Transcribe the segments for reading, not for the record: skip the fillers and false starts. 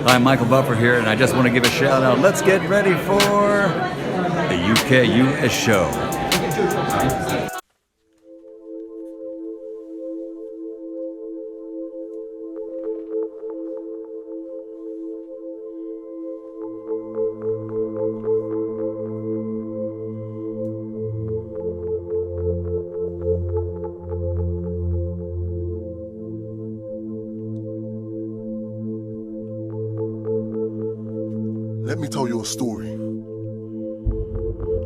I'm Michael Buffer here, and I just want to give a shout out. Let's get ready for the UK-US show. Let me tell you a story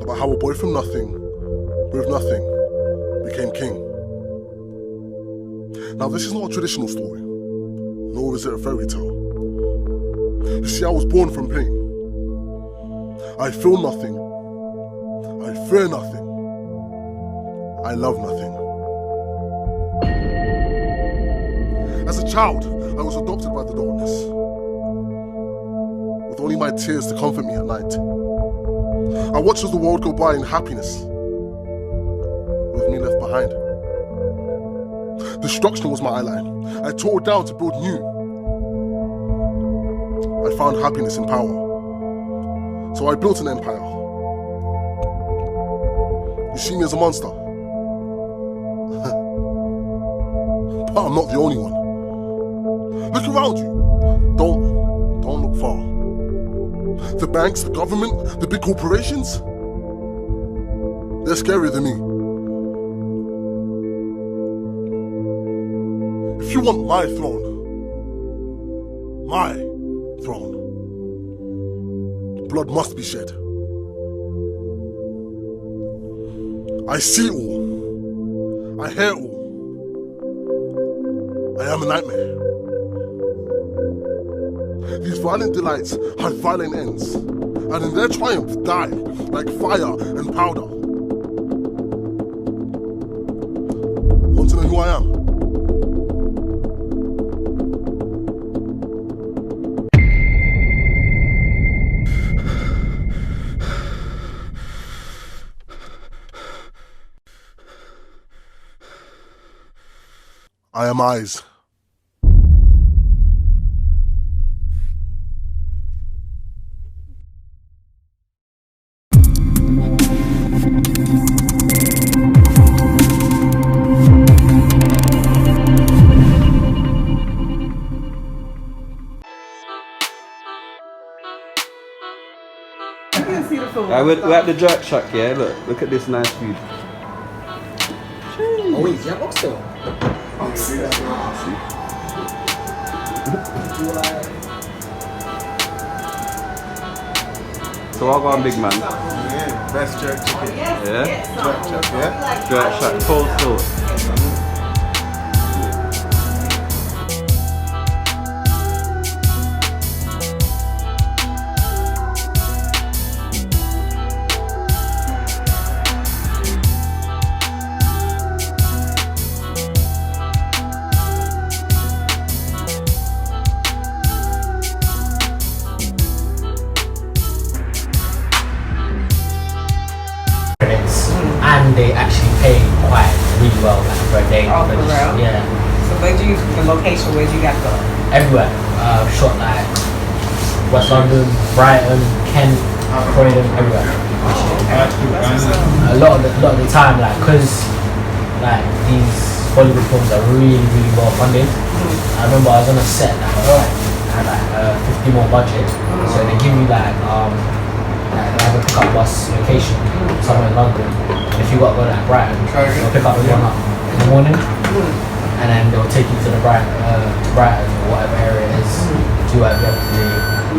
about how a boy from nothing, with nothing, became king. Now this is not a traditional story, nor is it a fairy tale. You see, I was born from pain. I feel nothing. I fear nothing. I love nothing. As a child, I was adopted by the darkness, with only my tears to comfort me at night. I watched as the world go by in happiness, with me left behind. Destruction was my eyeline. I tore it down to build new. I found happiness in power, so I built an empire. You see me as a monster, but I'm not the only one. Look around you. Don't look far. The banks, the government, the big corporations, they're scarier than me. If you want my throne, blood must be shed. I see all. I hear all. I am a nightmare. These violent delights have violent ends, and in their triumph die like fire and powder. Want to know who I am? I am EYEZ. We're at the jerk shack, yeah? Look at this nice food. Oh wait, you have oxtail? So I'll go on, big man. Yeah, best jerk chicken. Yeah? Jerk shack, yeah? Jerk shack, Tulse. And they actually pay quite really well, like for a day. Oh, for real? Yeah. So where'd you, the location, where'd you got to go? Everywhere. Shot like West London, Brighton, Kent, Croydon, everywhere. A lot of the time, like, cause like these Hollywood films are really well funded. I remember I was on a set like I had like 50 more budget, so they give you like have a pick-up bus location somewhere in London. If you got to go to Brighton, they'll pick up everyone up in the morning, and then they'll take you to the Brighton or whatever area it is, do whatever you have to do,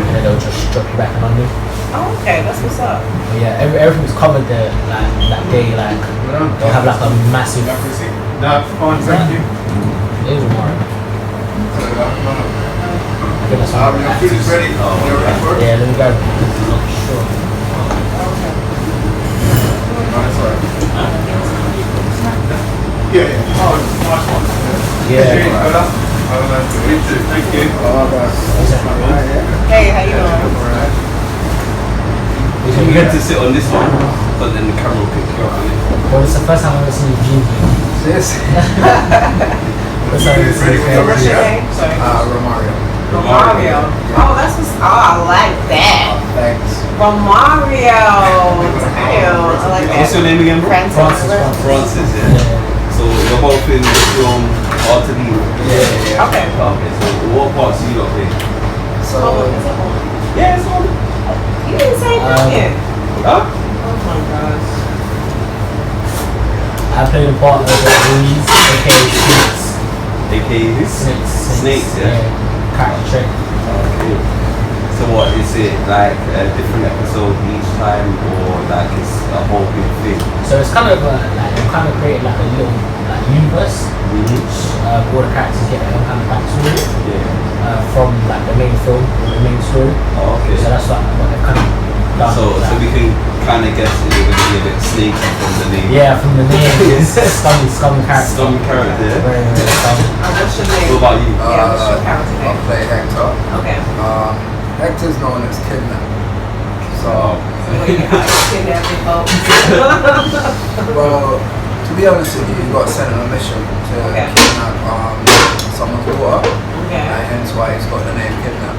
and then they'll just drop you back in London. Oh, okay, that's what's up. But yeah, everything's covered there. Like that day, like they'll have like a massive. That's fine, thank you. It is ROMARIO. I think that's what Your food is ready. yeah, let me go. Sure. Yeah. Oh, nice one. Yeah. Thank you. Hey, how you doing? You get to sit on this one, but then the camera will pick you up on it. Well, it's the first time I've ever seen you jeans. Yes. First time I've ever seen you Ready? Sorry. ROMARIO. Romario. Oh, that's what's. Oh, I like that. Thanks. Romario. Damn, I like that. What's your name again, bro? Francis. Francis, yeah. So you're both in the film Hard to Leave. Yeah. Okay. Okay, so what parts do you lot play? So, Yeah, it's on. You didn't say nothing. Huh? Oh my gosh. I played a part of Louise, aka Snakes. AKA this? Snakes, yeah. Character trick. Okay. So what, is it like a different episode each time or like it's a whole big thing? So it's kind of like they kind of created like a little like universe, which all the characters get their own kind of backstory from like the main film or the main story. Oh, okay. So that's what they kind of done. So we can kind of guess it would be a bit sneaky from the name. Yeah, from the name, scummy character. Scummy character, yeah. Very, very scummy. What's your name? What about you? Yeah, what's your character I'll name? play Hector. Okay. Hector's known as Kidman. So, Well, you got kidnapping folks. well, to be honest with you, you got sent on a mission to kidnap someone's daughter, Okay. and hence why he's got the name Kidnap.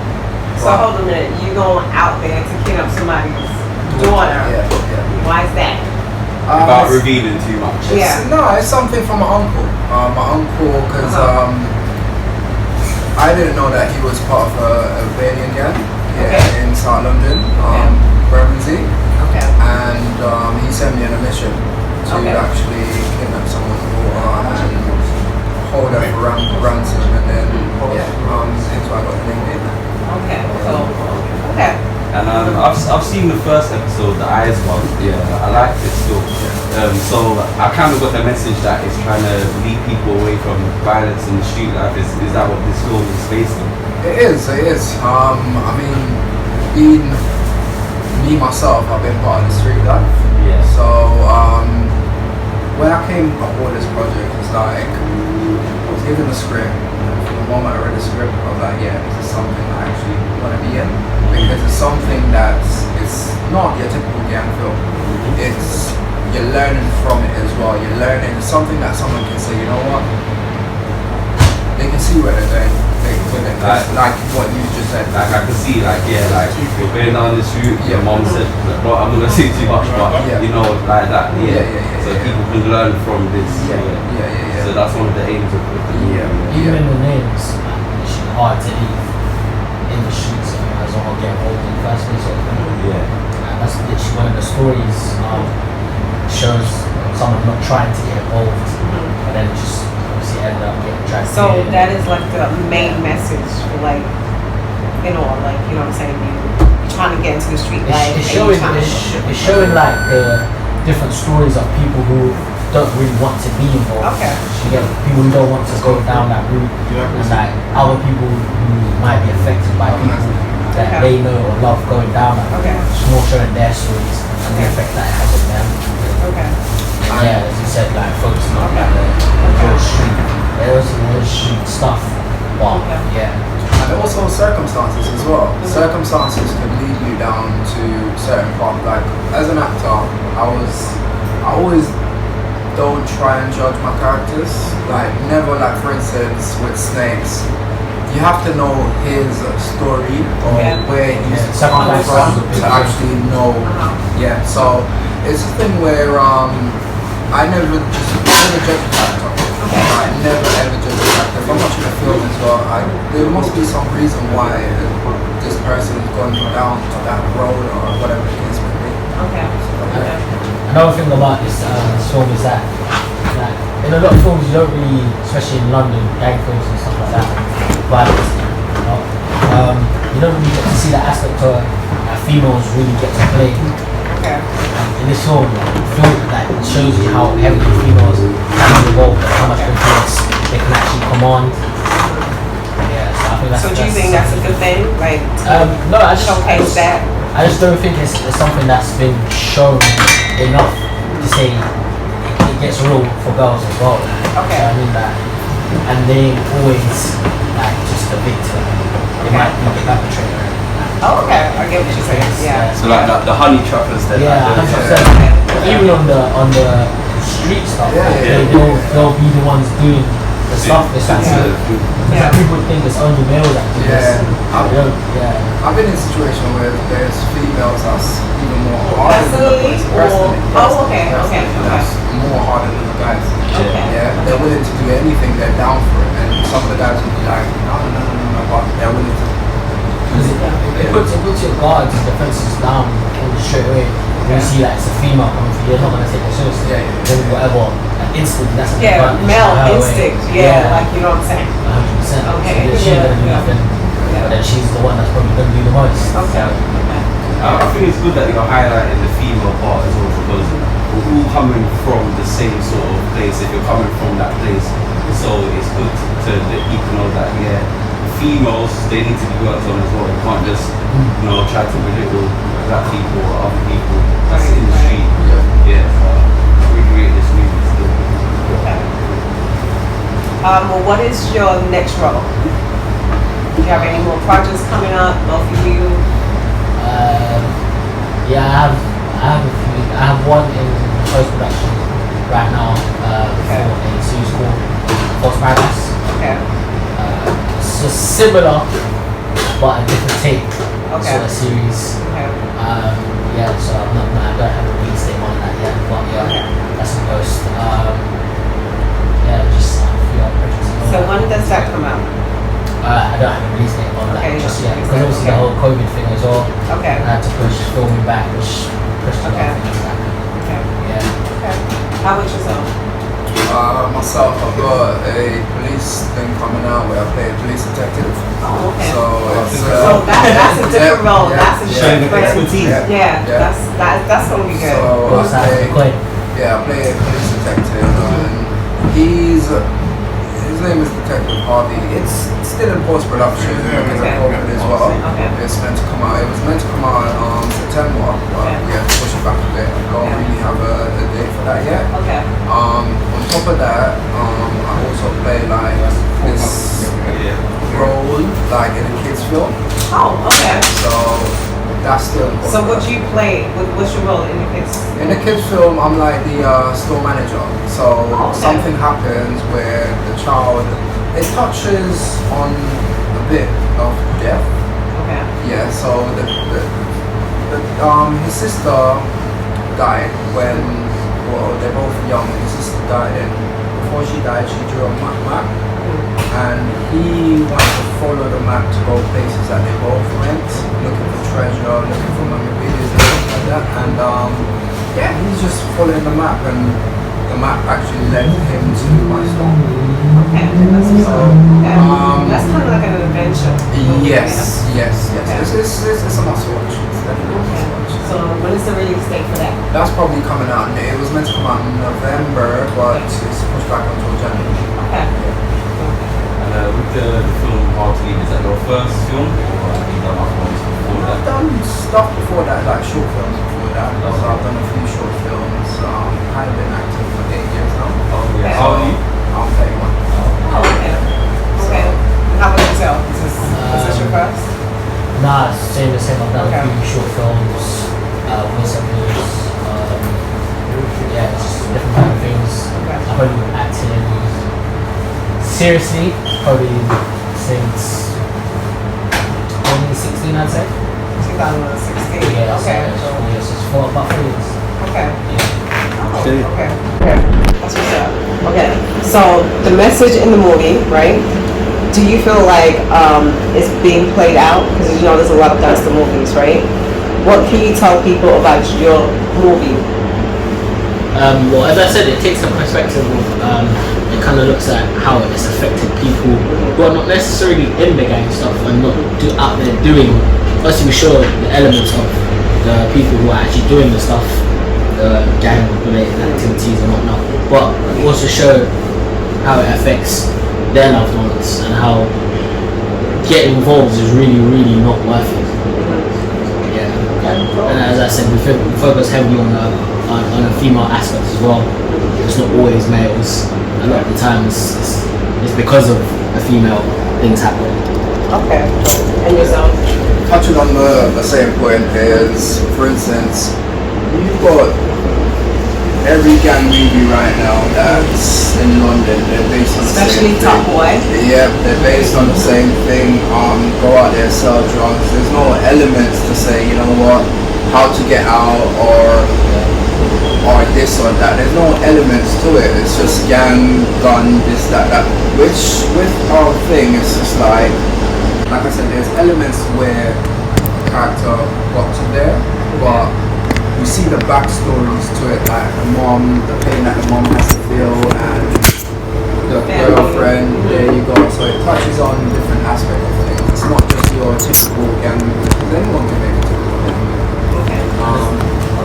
So hold a minute. You going out there to kidnap somebody's daughter? Yeah. Why is that? Without it's- revealing too much. Yeah. No, it's something from my uncle. Because I didn't know that he was part of a Albanian gang in South London, Bermondsey, and he sent me on a mission to actually kidnap someone's daughter and hold her for ransom, and then hence why I got the name Kidnap. Okay. So, okay. And I've seen the first episode, the EYEZ one. Yeah, I liked it still. So I kind of got the message that it's trying to lead people away from violence in the street life. Is that what this film is based on? It is. I mean, being me myself, I've been part of the street life. Yeah. So when I came aboard this project, it's like I was given the script. And from the moment I read the script, I was like, yeah, this is something I actually want to be in, because it's something it's not your typical gang film. It's you're learning from it as well. You're learning something that someone can say, you know what? They can see where they're going. Like what you just said. Like I can see, like you're going down this route. Your mom said, "Well, I'm not gonna say too much, but you know, like that." So people can learn from this. So that's one of the aims of it. Even in the names, it's hard to leave in the streets as long as get involved in the first place. And that's literally one of the stories shows someone not trying to get involved, but then just obviously ended up getting dragged in. So that is like the main message for like, like, you know what I'm saying? You're trying to get into the street life. It's showing like the different stories of people who don't really want to be involved. Okay. You get people who don't want to go down that route, and like other people who might be affected by people that they know or love going down that route. It's more showing their stories and the effect that it has on them. Okay. And yeah, as you said, like focusing on like the street, there's street stuff, but And also circumstances as well. Circumstances can lead you down to certain paths. Like as an actor, I always don't try and judge my characters. Like never, like for instance with Snakes, you have to know his story or where he's coming from to actually know. So it's a thing where I never judge a character. I never ever judge a character. If I'm watching a film as well, there must be some reason why this person is going down that road or whatever the case may be. Another thing about this film is that in a lot of films you don't really, especially in London, gang films and stuff like that, violence, you don't really get to see that aspect of that females really get to play. In this film, it shows you how heavily females can be involved and how much influence they can actually command. So I think that's. So do you think that's a good thing? Like no, I just showcase that. I just don't think it's something that's been shown enough to say it gets real for girls as well. Okay. So I mean that, and they ain't always like just a victim. They might be the perpetrator. Oh, okay. I get what you're saying. Yeah. So like the honey trappers, then. Yeah, 100%. Even on the street stuff, they'll be the ones doing the stuff is like, Yeah. people think it's only males that do this. I've been in a situation where there's females that's even more harder Personally, than the or oh, okay. That's more harder than the guys. Okay. Yeah, they're willing to do anything. They're down for it, and some of the guys will be like, no, but they're willing to. It puts your guards and defenses down straight away. When you see like it's a female coming for you, you're not gonna take it seriously. Then whatever, like instantly, that's an advantage. Male her way. instinct. Like you know what I'm saying. 100%. Okay. So she's gonna do nothing, but then she's the one that's probably gonna do the most. Okay. I think it's good that you're highlighting the female part as well, because we're all coming from the same sort of place. If you're coming from that place, so it's good to let people know that females, they need to be worked on as well. You can't just try to belittle black people or other people that's in the street. Recreate this movie still. Well, what is your next role? Do you have any more projects coming up, both of you? I have a few. I have one in post-production right now for a series called False Paradise. Okay. So similar, but a different take sort of series. Okay. So I don't have a release date on that yet, but that's a post. Just a few other projects. So when does that come out? I don't have a release date on that just yet, because obviously the whole COVID thing as well. Okay. I had to push filming back, which pushed a lot of things back. Okay. Yeah. Okay. How about yourself? Myself, I've got a police thing coming out where I play a police detective. Oh, okay. So that's a different role. That's a Showing different expertise. That's gonna be good. So I Quite. play a police detective, and his name is Detective Harvey. It's still in post-production because of COVID as well. Okay. It's meant to come out. It was meant to come out September, but push it back a bit. I don't really have a date for that yet. Okay. On top of that, I also play like this role like in a kids film. Oh, okay. So that's still important. So what do you play? What's your role in the kids? In the kids film, I'm like the store manager. So something happens where the child, it touches on a bit of death. Okay. Yeah. So his sister died when they're both young. His sister died, and before she died, she drew a map. And he wanted to follow the map to go places that they both went, looking for treasure, looking for memorabilia and stuff like that. And he's just following the map, and the map actually led him to my store. Okay, that's what's up. That's kind of like an adventure. Yes. Okay. It's a must watch. It's definitely a must watch. So when is the release date for that? That's probably coming out. It was meant to come out in November, but it's pushed back until January. Okay. With the film Hard to Leave, is that your first film, or have you done other ones before that? I've done stuff before that, like short films before that. So I've done a few short films. I've been acting for 8 years now. How old are you? I'm 31. Oh, okay. Okay. And how about yourself? Is this your first? Nah, same. I've done a few short films, voice actors, just different kind of things. I've only been acting seriously probably since 2016, I'd say. 2016. Yeah, Okay. So it's for about 4 years. Okay. Yeah. Oh, okay. That's what's up. Okay. So the message in the movie, right? Do you feel like it's being played out? Because you know there's a lot of gangster movies, right? What can you tell people about your movie? Well, as I said, it takes a perspective of, it kind of looks at how it's affected people who are not necessarily in the gang stuff and not out there doing. Obviously, we show the elements of the people who are actually doing the stuff, the gang-related activities and whatnot, but we also show how it affects their loved ones and how getting involved is really, really not worth it. And as I said, we focus heavily on a female aspect as well. It's not always males. A lot of the time it's because of a female things happen. Okay. And yourself? Touching on the same point is, for instance, you've got every gang movie right now that's in London, they're based on the Especially same Top thing. Boy. Yeah, they're based on the same thing. Go out there, sell drugs. There's no elements to say, you know what, how to get out or this or that. There's no elements to it. It's just gang, gun, this, that. Which with our thing, it's just like I said, there's elements where the character got to there, but you see the backstories to it, like the mom, the pain that the mom has to feel, and the girlfriend. There you go. So it touches on different aspects of things. It's not just your typical gang movie, because anyone can make a typical gang movie.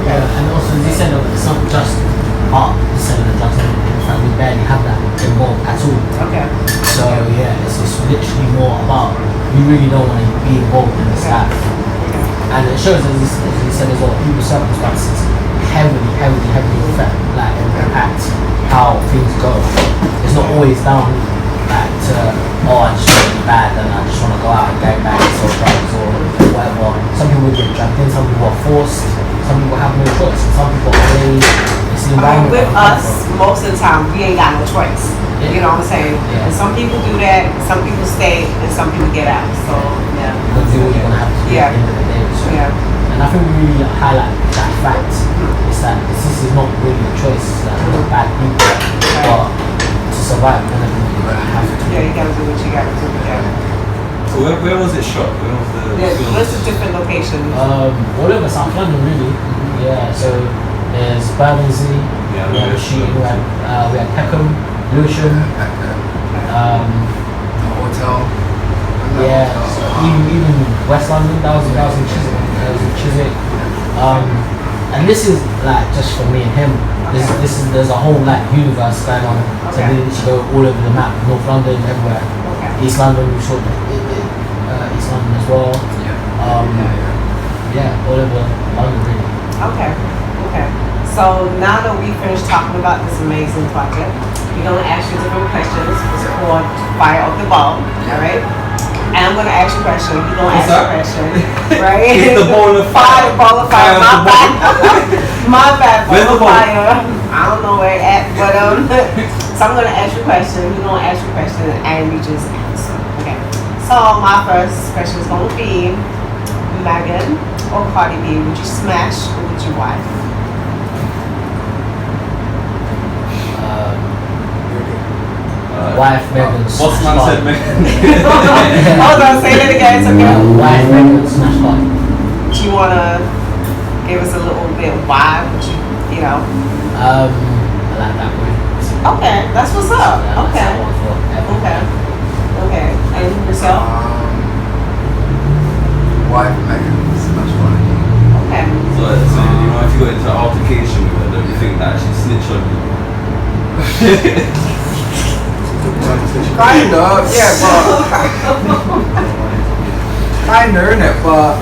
And also this end of it's not just art, this end of the drugs. In fact, we barely have that involved at all. Okay. So yeah, it's literally more about you really don't want to be involved in this life. And it shows, as you said as well, people's circumstances heavily impact how things go. It's not always down like to, I just want to be bad and I just want to go out and gang bangs or drugs or whatever. Some people get dragged in, some people are forced, some people have no choice, and some people are really, it's the environment. With us, most of the time, we ain't got no choice. Yeah. You know what I'm saying? Yeah. And some people do that, some people stay, and some people get out. So, yeah. You're gonna do what you're gonna have to do at the end of the day. So. Yeah. And I think we really highlight that fact is that this is not really a choice, it's that we're bad people, but to survive, you're gonna have to. Yeah, you gotta do what you gotta do. Yeah. So where was it shot? Where was the film? What's the different locations? All over South London, really. Yeah, so there's Bermondsey, Yeah, we had a shooting, we had Peckham, Lewisham, The hotel. yeah, so even West London, that was in Chiswick. And this is like just for me and him. There's a whole like universe going on. So we need to go all over the map. North London, everywhere. East London, we saw East London as well. Yeah, all over London really. Okay. So now that we finished talking about this amazing project, we're gonna ask you different questions. It's called Fire Off the Ball. All right. And I'm gonna ask you a question. You're gonna ask a question, right? It's the ball of fire. Ball of fire. My bad. My bad. Where's Ball the of ball? fire. I don't know where it at, but so I'm gonna ask you a question. You're gonna ask you a question, and you just answer. Okay. So my first question is gonna be, Megan or Cardi B, would you smash or would you wife? Wife Megan. Boss man said Megan. Hold on, say that again. It's okay. Wife Megan smash party. Do you wanna give us a little bit why? Would you know? I like that way. Okay, that's what's up. Yeah, Okay. that's what I want for Okay. Okay. And yourself? Wife Megan, smash party. Okay. So you know, if you got into an altercation with her, don't you think that she snitched on you? Kind of, yeah, but kind of, innit? But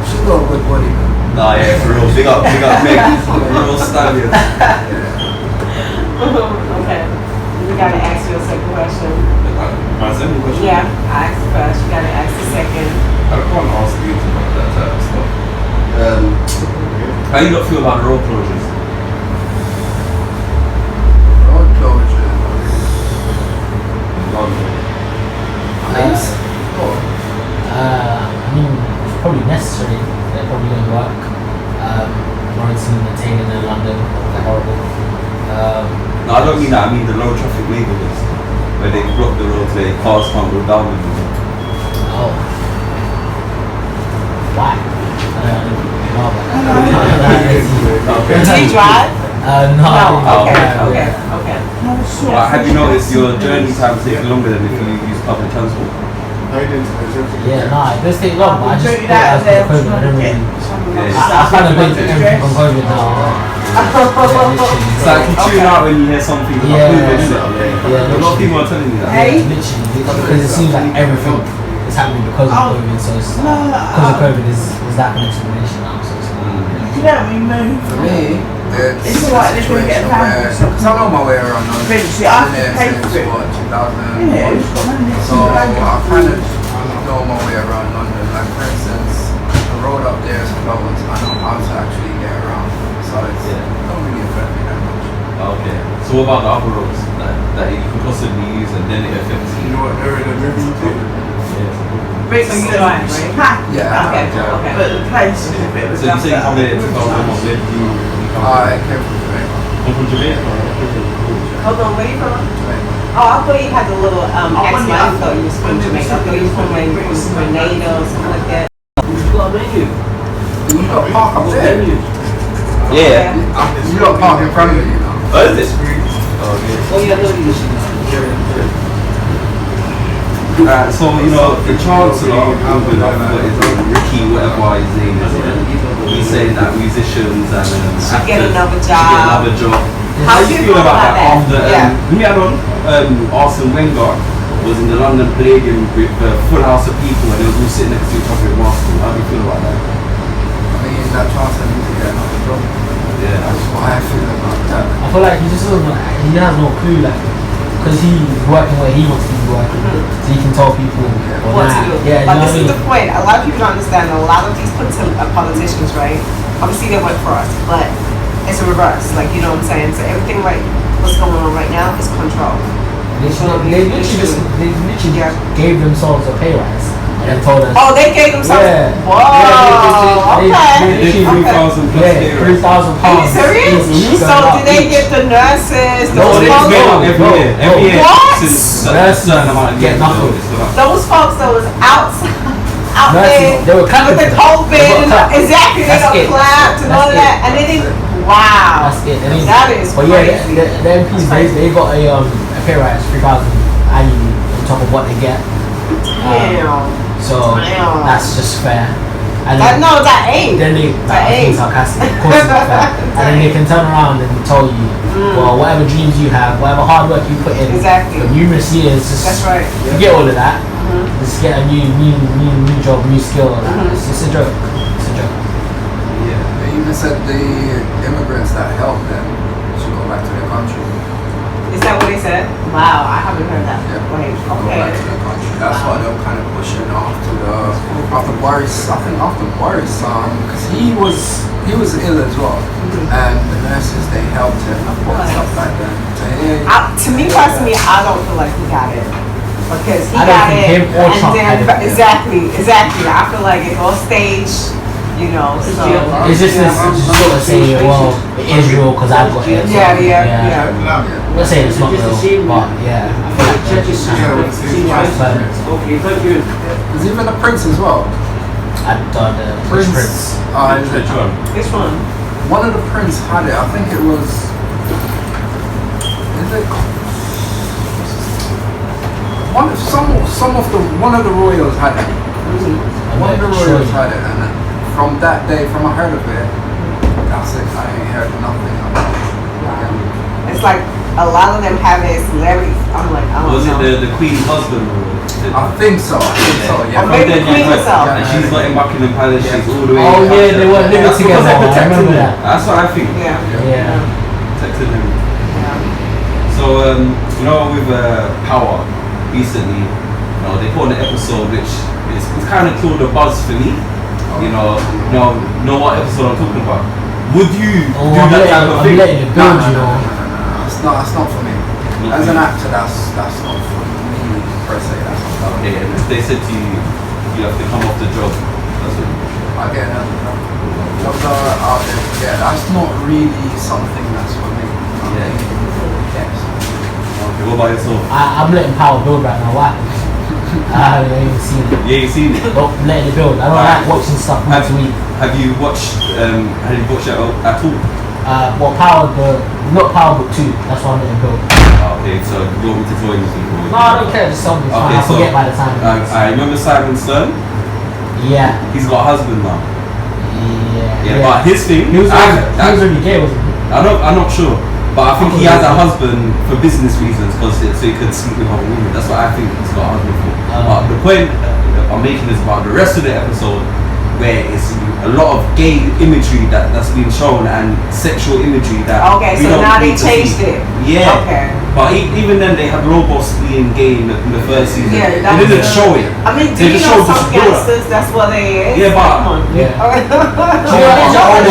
she's got a good body, man. Nah, yeah, for real. Big up Meg. Real stallion. Okay. We gotta ask you a second question. My second question? Yeah, I asked first. You gotta ask the second. I can't ask you about that type of stuff. How do you not feel about the road closures? Road closure. I mean, it's probably necessary. They're probably going to work. Morrison and Taylor in London, they're horrible. No, I don't mean that. I mean the low traffic neighbourhoods where they block the roads, where cars can't go down with them. Oh. Why? I don't know about that. Do you drive? No. Okay. But have you noticed your journey time takes longer than if you use public transport? Yeah, no, it does take long, but I just thought as for COVID, I didn't really. I kind of blame everything on COVID now. It's like you tune out when you hear something about COVID, isn't it? Yeah, A lot of people are telling you that. literally, because it seems like everything is happening because of COVID, so it's because of COVID is that an explanation now, so it's For me, it's a like they're gonna get situation a van where, or something. because I know my way around London. Eventually, I've I been there have to pay since, for it. what, 2001. Yeah, So I kind of know my way around London. Like for instance, the road up there is closed. I know how to actually get around. So it don't really affect me that Okay. So what about the other roles that you could possibly use and then it affects you? You know what area the movie you did? So you drive, right? Yeah. Okay, okay. But the place is a bit of a So you say you come here to film and where did you come I came from Jamaica. from? From Jamaica? Hold on, where you from? Jamaica. Oh, I thought you had a little accent. I thought you was from Jamaica. I thought you was from like Grenada or something like that. You've got a menu. You got park up there. Yeah. You got park in front of you, you know. Oh, is it? Oh, Oh yeah, no, you listen. So, you know, the Chancellor of Ricky, whatever his name is, he's saying that musicians and Should get actors another should get job. another job. How do you feel about that? After, we had on Arsene Wenger was in the London Palladium with a full house of people and they were all sitting next to each other in Arsenal. How do you feel about that? I mean, that chance I need to get another job. Yeah. That's what I feel about that. I feel like he just doesn't, he has no clue, like, because he's working where he wants to be working, so he can tell people What to do. Yeah, But you know this what I is mean? the point. A lot of people don't understand. A lot of these politicians, right? Obviously they work for us, but it's a reverse. Like, you know what I'm saying? So everything like what's going on right now is control. They literally gave themselves a pay rise and told us. Oh, they gave themselves. Yeah. Whoa. They did Okay. 3,000 plus Yeah, euros. Are £3,000. you serious? So did they get the nurses? No, Those it's folks, going up every year. Every year. What? Since a certain amount of Get years. nothing. It's gone up. those folks that was outside. Out Nurses, they were clapping with the for them. COVID They got and clapped. exactly they That's got it. clapped and That's all it. that and they didn't. Wow. That's it. I mean, That is but yeah, crazy. the MPs they got a pay rise 3,000 annually on top of what they get. Damn. So Damn. that's just fair. And That, no, that ain't. then they That being ain't. sarcastic. Of course it's not fair. And then they can turn around and tell you, well, whatever dreams you have, whatever hard work you put in Exactly. for numerous years, just That's right. forget all of that. Just get a new job, new skill. It's just a joke. It's a joke. Yeah. They even said the immigrants that helped them should go back to their country. Is that what they said? Wow, I haven't heard that. Yeah. Wait, Go back to okay. their country. That's why they were kind of pushing after Boris. I think after Boris, because he was ill as well, and the nurses they helped him and stuff like that. To me personally, I don't feel like he got it. Because he I don't got think it, him or and Trump then had it. exactly. I feel like it's all staged, you know. So It's just this sort of saying, well, Israel because I've got it. yeah. I'm not saying it's not real, but yeah, I feel like they're just Okay, thank you. There's even the prince as well. I done the Prince. Prince. Is it- Which one? This one. One of the prince had it. I think it was. Is it? One of the royals had it. One of the royals had it, and from that day, from I heard of it, that's it. I ain't heard nothing about it. It's like a lot of them have it, celebrities. I'm like, I don't Was know. it the Queen's husband? I think so. Yeah. Or maybe the Queen herself. And she's not in Buckingham Palace, she's all the way Oh in yeah, Hampshire. they weren't living That's because together. they're I protecting remember them. that. That's what I think. Yeah. Protecting them. Yeah. So, you know, with Power recently, you know, they put on an episode which is kind of killed the buzz for me. You know what episode I'm talking about. Would you Oh, do that type of I'm thing? letting it build, you know. That's not for me. Not As for an you. actor, that's not for me per se. That's not Okay, and if they said to you, you have to come off the job, that's what I get another job. Jobs are out there. Yeah, that's not really something that's for me. Yeah. Yes. Okay, what about yourself? I'm letting Power build right now. Why? I haven't even seen it. Yeah, you seen it? But letting it build. I don't like watching stuff week to week. Have you watched it at all? Well, not Power Book 2. That's why I'm letting build. Okay, so you want me to join you? No, I don't care. Just tell me. It's fine. I forget by the time. I remember Simon Stern. Yeah. He's got a husband now. Yeah. But his thing, He was already gay, wasn't he? I'm not sure. But I think he has a husband for business reasons, because so he could sleep with other women. That's what I think he's got a husband for. But the point I'm making is about the rest of the episode, where it's a lot of gay imagery that's been shown and sexual imagery that Okay, we so don't now they need to changed see. it. Yeah. Okay. But even then, they had Lobos being gay in the first season. Yeah, They that didn't was, show it. I mean, do They you just know showed some this daughter. gangsters, that's what they is? Yeah, but Come on. Yeah. Okay. Do you know what I'm talking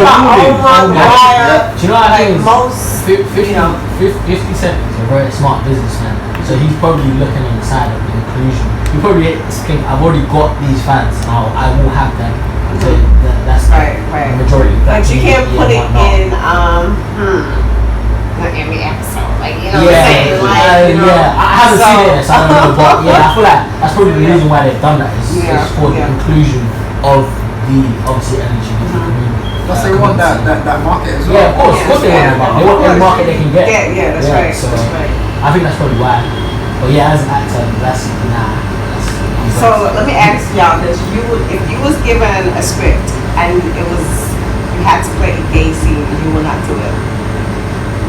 about Omar, Wire, Do you know what I like think? most, 50 Cent is a very smart businessman, so he's probably looking on the side of the inclusion. He probably think, I've already got these fans now, I will have them. So that's Right. the majority of But you can't put it in, Not every episode, like, you know Yeah, what I'm saying? Like, you know, yeah. I haven't seen it, so I don't know, but yeah, I feel like that's probably the reason why they've done that. It's for the inclusion of the obviously LGBT community. Plus they want that market as well. Yeah, of course they want that market. They want every market they can get. Yeah, that's right. So That's right. I think that's probably why. But yeah, as an actor, that's So let me ask y'all this: if you was given a script and you had to play a gay scene, you will not do it.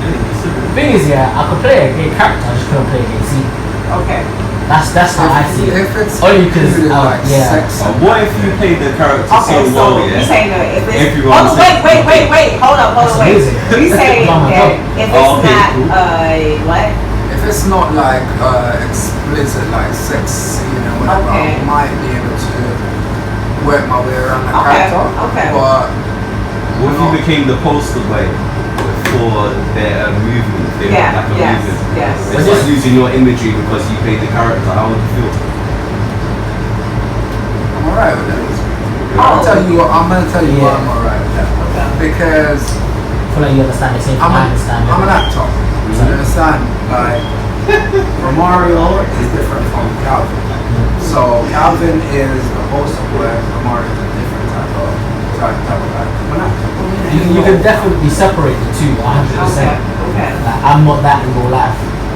the thing is, yeah, I could play a gay character, I just couldn't play a gay scene. Okay. That's how I see it. If it's Only because like sex. What if you played the character Okay, so so well, you yeah? saying that if it's Everyone says- wait, hold up, That's wait. amazing. You saying Oh my that God. if it's Oh, okay, not cool. what? If it's not like explicit, like sex scene or whatever, Okay. I might be able to work my way around the Okay, character. okay. But What if you became the poster boy for their movement? They Yeah, like a yes, movement. yes. It's like using your imagery because you played the character. How would you feel? I'm alright with that. Oh. I'm gonna tell you why Yeah. I'm alright with that. Okay. Because I feel like you understand the same thing I understand. I'm an actor. You understand? Like Romario is different from Calvin. So Calvin is a poster boy. Romario is a different type of guy. I'm an actor. You can definitely separate the two 100%. Okay. Like, I'm not that in real life,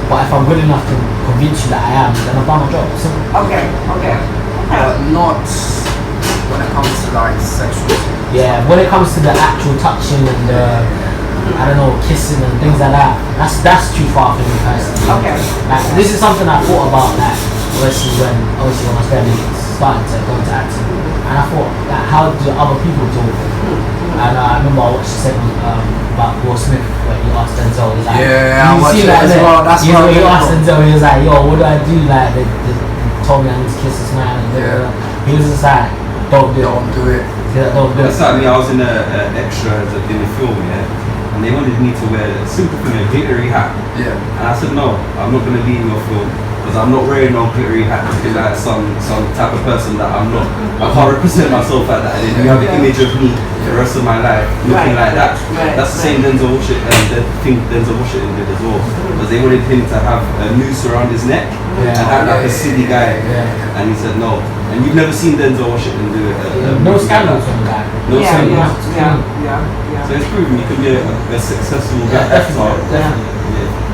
but if I'm good enough to convince you that I am, then I've done my job. Simple. Okay. But not when it comes to like sexual scenes. Yeah, when it comes to the actual touching and the, I don't know, kissing and things like that, that's too far for me personally. Okay. Like, this is something I thought about, like, obviously when I was fairly starting to go into acting, and I thought, like, how do other people do it? And I remember I watched a segment about Will Smith where he asked Denzel, he's like, Yeah, I you watched see it that as there? well, that's You know, what I he remember. asked Denzel, he was like, yo, what do I do? Like, they told me I need to kiss this man, and Yeah. he was just like, don't do it. Don't do it. Yeah, don't do it. That's like me. I was in an extra in the film, yeah, and they wanted me to wear a simple thing, a glittery hat. Yeah. And I said, no, I'm not going to be in your film because I'm not wearing no glittery hat to be like some type of person that I'm not. I can't represent myself like that. And then you have an image of me the rest of my life looking like that. That's the same Denzel Washington, the thing Denzel Washington did as well. Because they wanted him to have a noose around his neck and act like a silly guy. Yeah. And he said no. And you've never seen Denzel Washington do it. No scandals on that. No scandals. Yeah. So it's proven you can be a successful Yeah, actor. definitely. Yeah.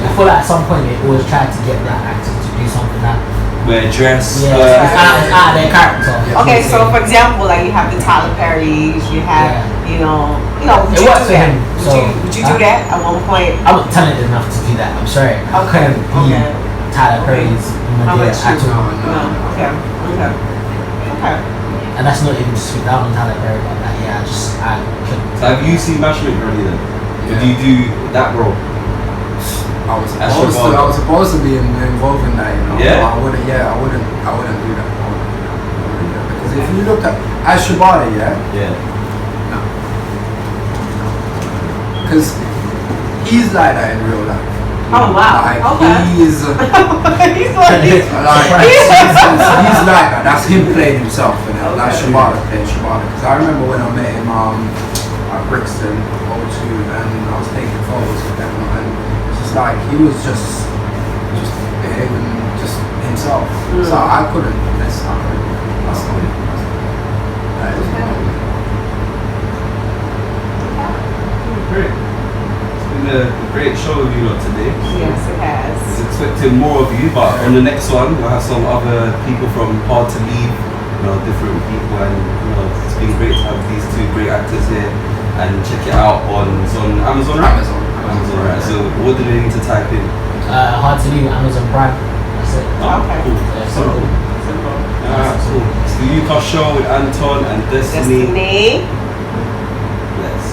I feel like at some point they always try to get that actor to do something that Wear a dress. it's out of their character. Okay, so for example, like you have the Tyler Perrys, you have, you know, would It you works do for that? him, Would so, you do that at one point? I'm not talented enough to do that. I'm sorry. I couldn't be Tyler Perry's How much at all. No. Okay. And that's not even to speak down on Tyler Perry, but like, yeah, I couldn't. So have you seen Bashment already then? Did you do that role? I was supposed to be involved in that, you know. Yeah. I wouldn't do that. I wouldn't do that. Because if you look at Ashabada, Yeah. because he's like that in real life. Oh wow. Like Okay. he's He's like like he's like that. That's him playing himself, you know. Like Shabada playing Shabada. Because I remember when I met him at Brixton O2, and I was taking photos with them, and it's just like he was just behaving just himself. So I couldn't. That's not it. That is Great. It's been a great show with you lot today. Yes, it has. I was expecting more of you, but on the next one we'll have some other people from Hard to Leave, different people, and it's been great to have these two great actors here. And check it out it's on Amazon, right? Amazon, right? So what do they need to type in? Hard to Leave, Amazon Prime. That's it. Oh, Okay. cool. Yeah, So, simple. Cool. It's the Ukus show with Anton and Destiny. Let's.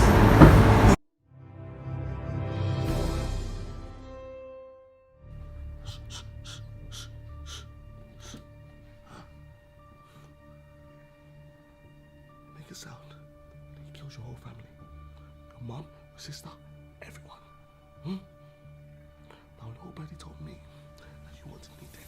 Make a sound. He kills your whole family. Your mum, your sister, everyone. Now nobody told me that you wanted me dead.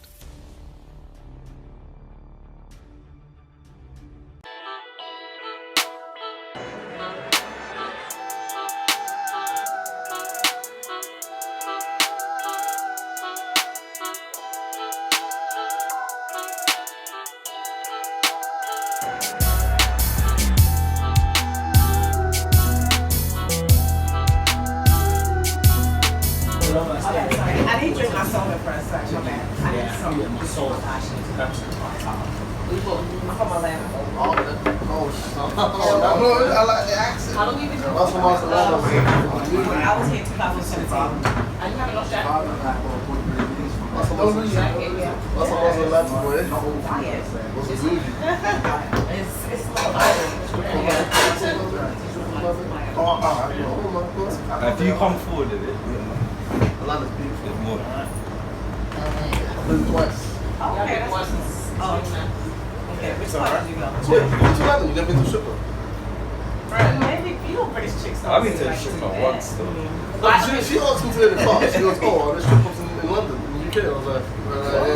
I didn't drink my soda first, sorry, my bad. I need some. The soul passion is that's I'm from Atlanta. I like the accent. How long you been doing? That's what I was here in 2017. And you haven't lost that? That's what boy. It's not If you come forward with it, Atlanta's beautiful. there's more. I've been twice. Okay, okay, which part did you go? So, you've been to London, you've never been to Stripper? Maybe you know British chicks. I've been to a strip club once though. She asked me to in the car. She goes, oh, there's strip clubs in London, in the UK. I was like,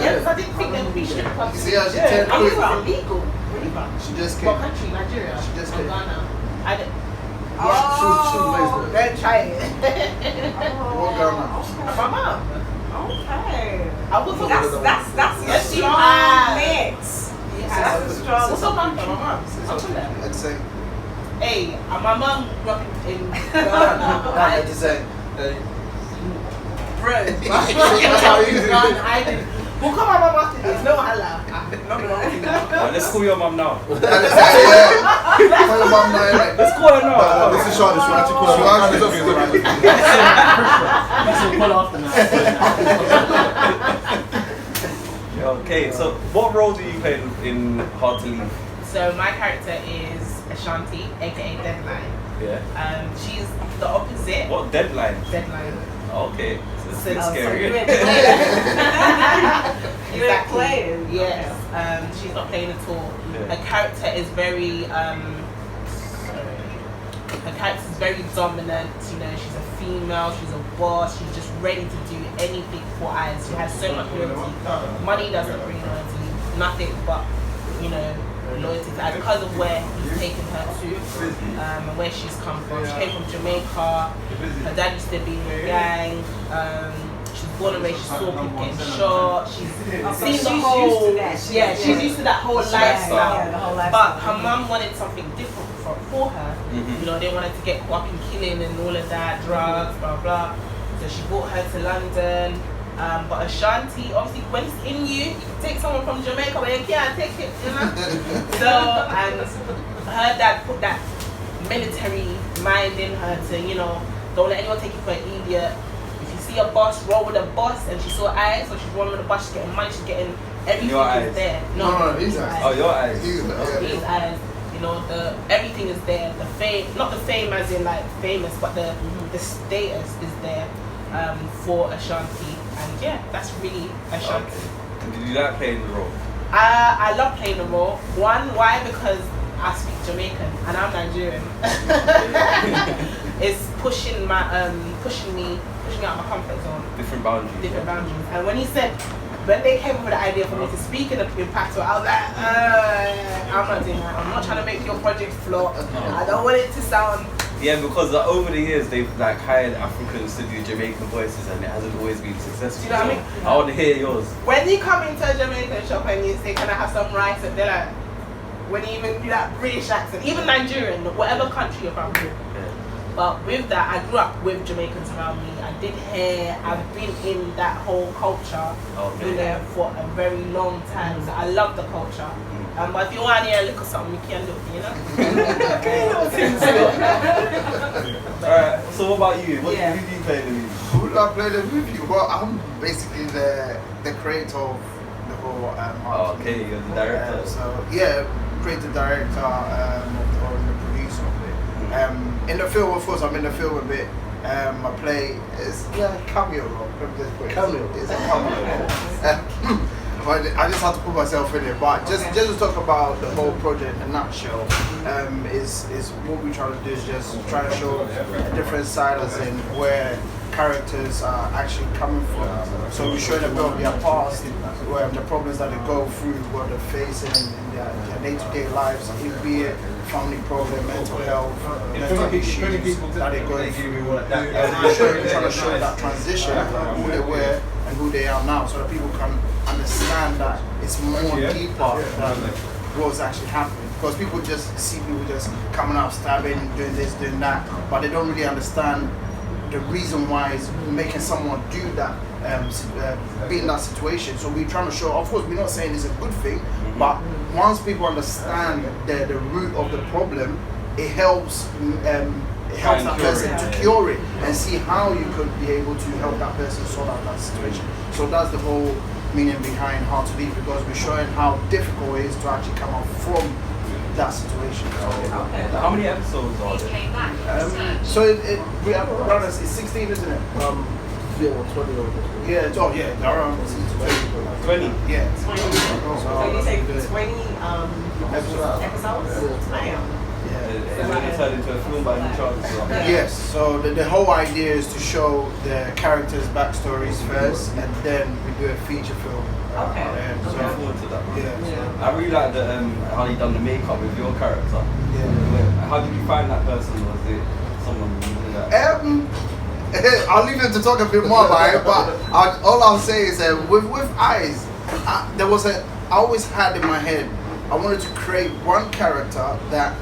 Yeah, because I didn't think there would be strip clubs. You see how she turned I was quick? illegal. Where you from? She just What came. country? Nigeria. She just From came. Ghana. I didn't. She was amazing. Don't try it. What Ghana? My mom. Okay. I was that's Yes, a you strong mix. That's a strong. What's So- up, mom? My mom. I'm from there. I'd say, Hey, my mom grew up in Ghana. I'd just say, Bro, That's how you do it. I did. We'll call my mom after this. No hala. Let's call your mum now. Call your mum now, innit? Let's call her now. This is Charlotte. Should I actually call her? So pull off the Okay, so what role do you play in Hard to Leave? So my character is Ashanti, aka Deadline. Yeah. She's the opposite. What deadline? Deadline. Okay, so it's a bit So scary. you ain't playing. Exactly. Yes. She's not playing at all. Yeah. Her character is very her character is very dominant. You know, she's a female. She's a boss. She's just ready to do anything for EYEZ. She has so much loyalty. Money doesn't bring loyalty. Nothing but, you know, loyalty to EYEZ because of where he's taken her to and where she's come from. She came from Jamaica. Her dad used to be in a gang. She's born and raised. She saw people getting shot. She's seen the whole. Yeah, she's used to that whole lifestyle. But her mum wanted something different for her. You know, they wanted to get walking, killing, and all of that, drugs, blah blah. So she brought her to London. But Ashanti, obviously, when it's in you, you can take someone from Jamaica, but you can't take it, you know. So, and her dad put that military mind in her to, you know, don't let anyone take you for an idiot. If you see a boss, roll with a boss, and she saw EYEZ, so she's rolling with a boss, she's getting money, she's getting everything is there. No, he's EYEZ. Oh, your eyes. He's EYEZ. You know, everything is there. The fame, not the fame as in like famous, but the status is there for Ashanti, and yeah, that's really Ashanti. Okay. Did you like playing the role? I love playing the role. One, why? Because I speak Jamaican and I'm Nigerian. It's pushing me out my comfort zone. Different boundaries. And when they came up with the idea for me to speak in patois, I was like, I'm not doing that. I'm not trying to make your project flop. I don't want it to sound. Yeah, because over the years they've like hired Africans to do Jamaican voices and it hasn't always been successful. Do you know what I mean? I want to hear yours. When you come into a Jamaican shop and you say, can I have some rice? And they're like, when you even do that British accent, even Nigerian, whatever country you're from. But with that, I grew up with Jamaicans around me. I did hair. I've been in that whole culture, you know, for a very long time. So I love the culture. But if you want to hear a little something, you can do it, you know? Alright, so what about you? Who do you play in the movie? Who do I play the movie? Well, I'm basically the creator of the whole Okay, you're the director. so yeah, creative director or the producer of it. In the film, of course, I'm in the film a bit. I play it's cameo role. Cameo. It's a cameo role. I just have to put myself in it. But just to talk about the whole project in a nutshell, is what we try to do is just try to show a different side as in where characters are actually coming from. So we show them about their past, where the problems that they go through, what they're facing in their day-to-day lives, be it family problem, mental health, mental issues that they go through. We're trying to show that transition, who they were and who they are now, so that people can understand that it's more deeper than what's actually happening. Because people just see people just coming out, stabbing, doing this, doing that, but they don't really understand the reason why is making someone do that, be in that situation. So we're trying to show, of course, we're not saying it's a good thing, but once people understand the root of the problem, it helps that person to cure it and see how you could be able to help that person sort out that situation. So that's the whole meaning behind How to Leave, because we're showing how difficult it is to actually come out from that situation. How many episodes are there? So we have around it's 16, isn't it? Yeah, 20 or Yeah, around 20. Yeah. 20. So you say 20 episodes? Damn. And then it turned into a film by any chance? Yes, so the whole idea is to show the characters' backstories first, and then we do a feature film. Okay. Looking forward to that. Yeah. I really like how you done the makeup with your character. Yeah. How did you find that person? Was it someone you knew that? I'll leave him to talk a bit more about it, but all I'll say is that with EYEZ, I always had in my head, I wanted to create one character that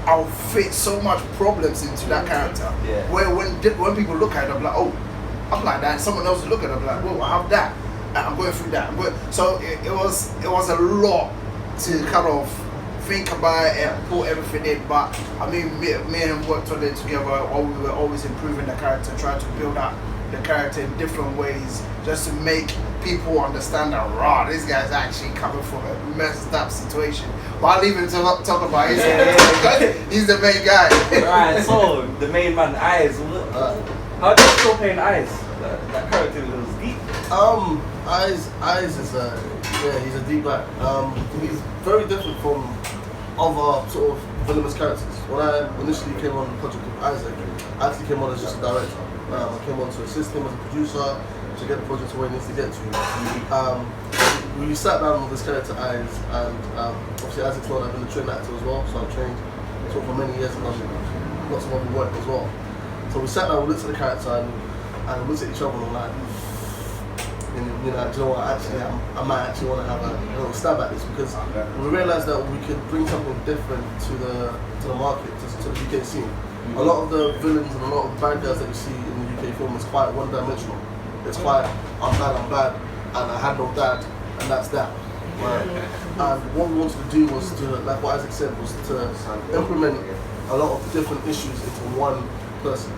I'll fit so much problems into that character. Yeah. Where when people look at it, I'm like, oh, I'm like that. And someone else look at it, I'm like, whoa, I have that. I'm going through that. So it was a lot to kind of think about it and put everything in. But I mean, me and him worked on it together. We were always improving the character, trying to build up the character in different ways, just to make people understand that this guy's actually coming from a messed up situation. But I'll leave him to talk about it. He's the main guy. Right, so the main man, EYEZ. How do you feel playing EYEZ? That character was deep. EYEZ is he's a deep guy. He's very different from other sort of villainous characters. When I initially came on the project with Isaac, I actually came on as just a director. I came on to assist him as a producer to get the project to where it needs to get to. We sat down with this character EYEZ, and obviously Isaac's known I've been a trained actor as well, so I've trained for many years and done lots of other work as well. So we sat down, we looked at the character and looked at each other and were like, do you know what, actually I might actually want to have a little stab at this, because we realised that we could bring something different to the market, to the UK scene. A lot of the villains and a lot of the bad guys that you see in the UK film is quite one-dimensional. It's quite, I'm bad, and I had no dad, and that's that. Right? And what we wanted to do was to, like what Isaac said, was to implement a lot of different issues into one person.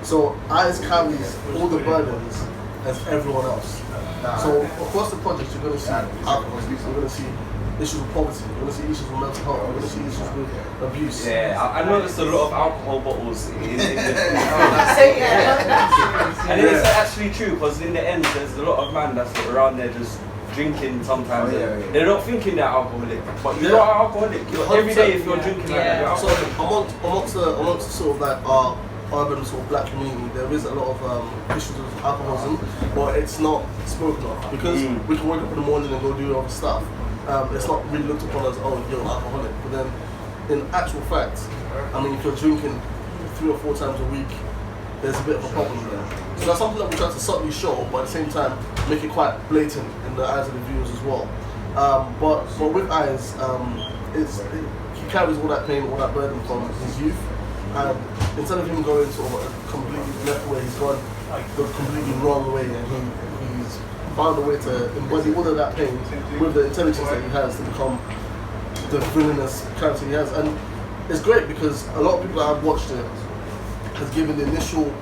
So EYEZ carries all the burdens as everyone else. So across the project, you're going to see alcoholism, you're going to see issues with poverty, you're going to see issues with mental health, you're going to see issues with abuse. Yeah, I noticed a lot of alcohol bottles in the and it's actually true, because in the end, there's a lot of man that's around there just drinking sometimes. They're not thinking they're alcoholic, but you're not alcoholic. Every day if you're drinking like that, you're alcoholic. So amongst sort of like our urban sort of black community, there is a lot of issues with alcoholism, but it's not spoken of, because we can wake up in the morning and go do other stuff. It's not really looked upon as, oh, you're alcoholic. But then, in actual fact, I mean, if you're drinking 3 or 4 times a week, there's a bit of a problem there. So that's something that we try to subtly show, but at the same time, make it quite blatant in the eyes of the viewers as well. But with EYEZ, he carries all that pain, all that burden from his youth. And instead of him going sort of a completely left way, he's gone the completely wrong way, and he's found a way to embody all of that pain with the intelligence that he has to become the villainous character he has. And it's great because a lot of people that have watched it has given the initial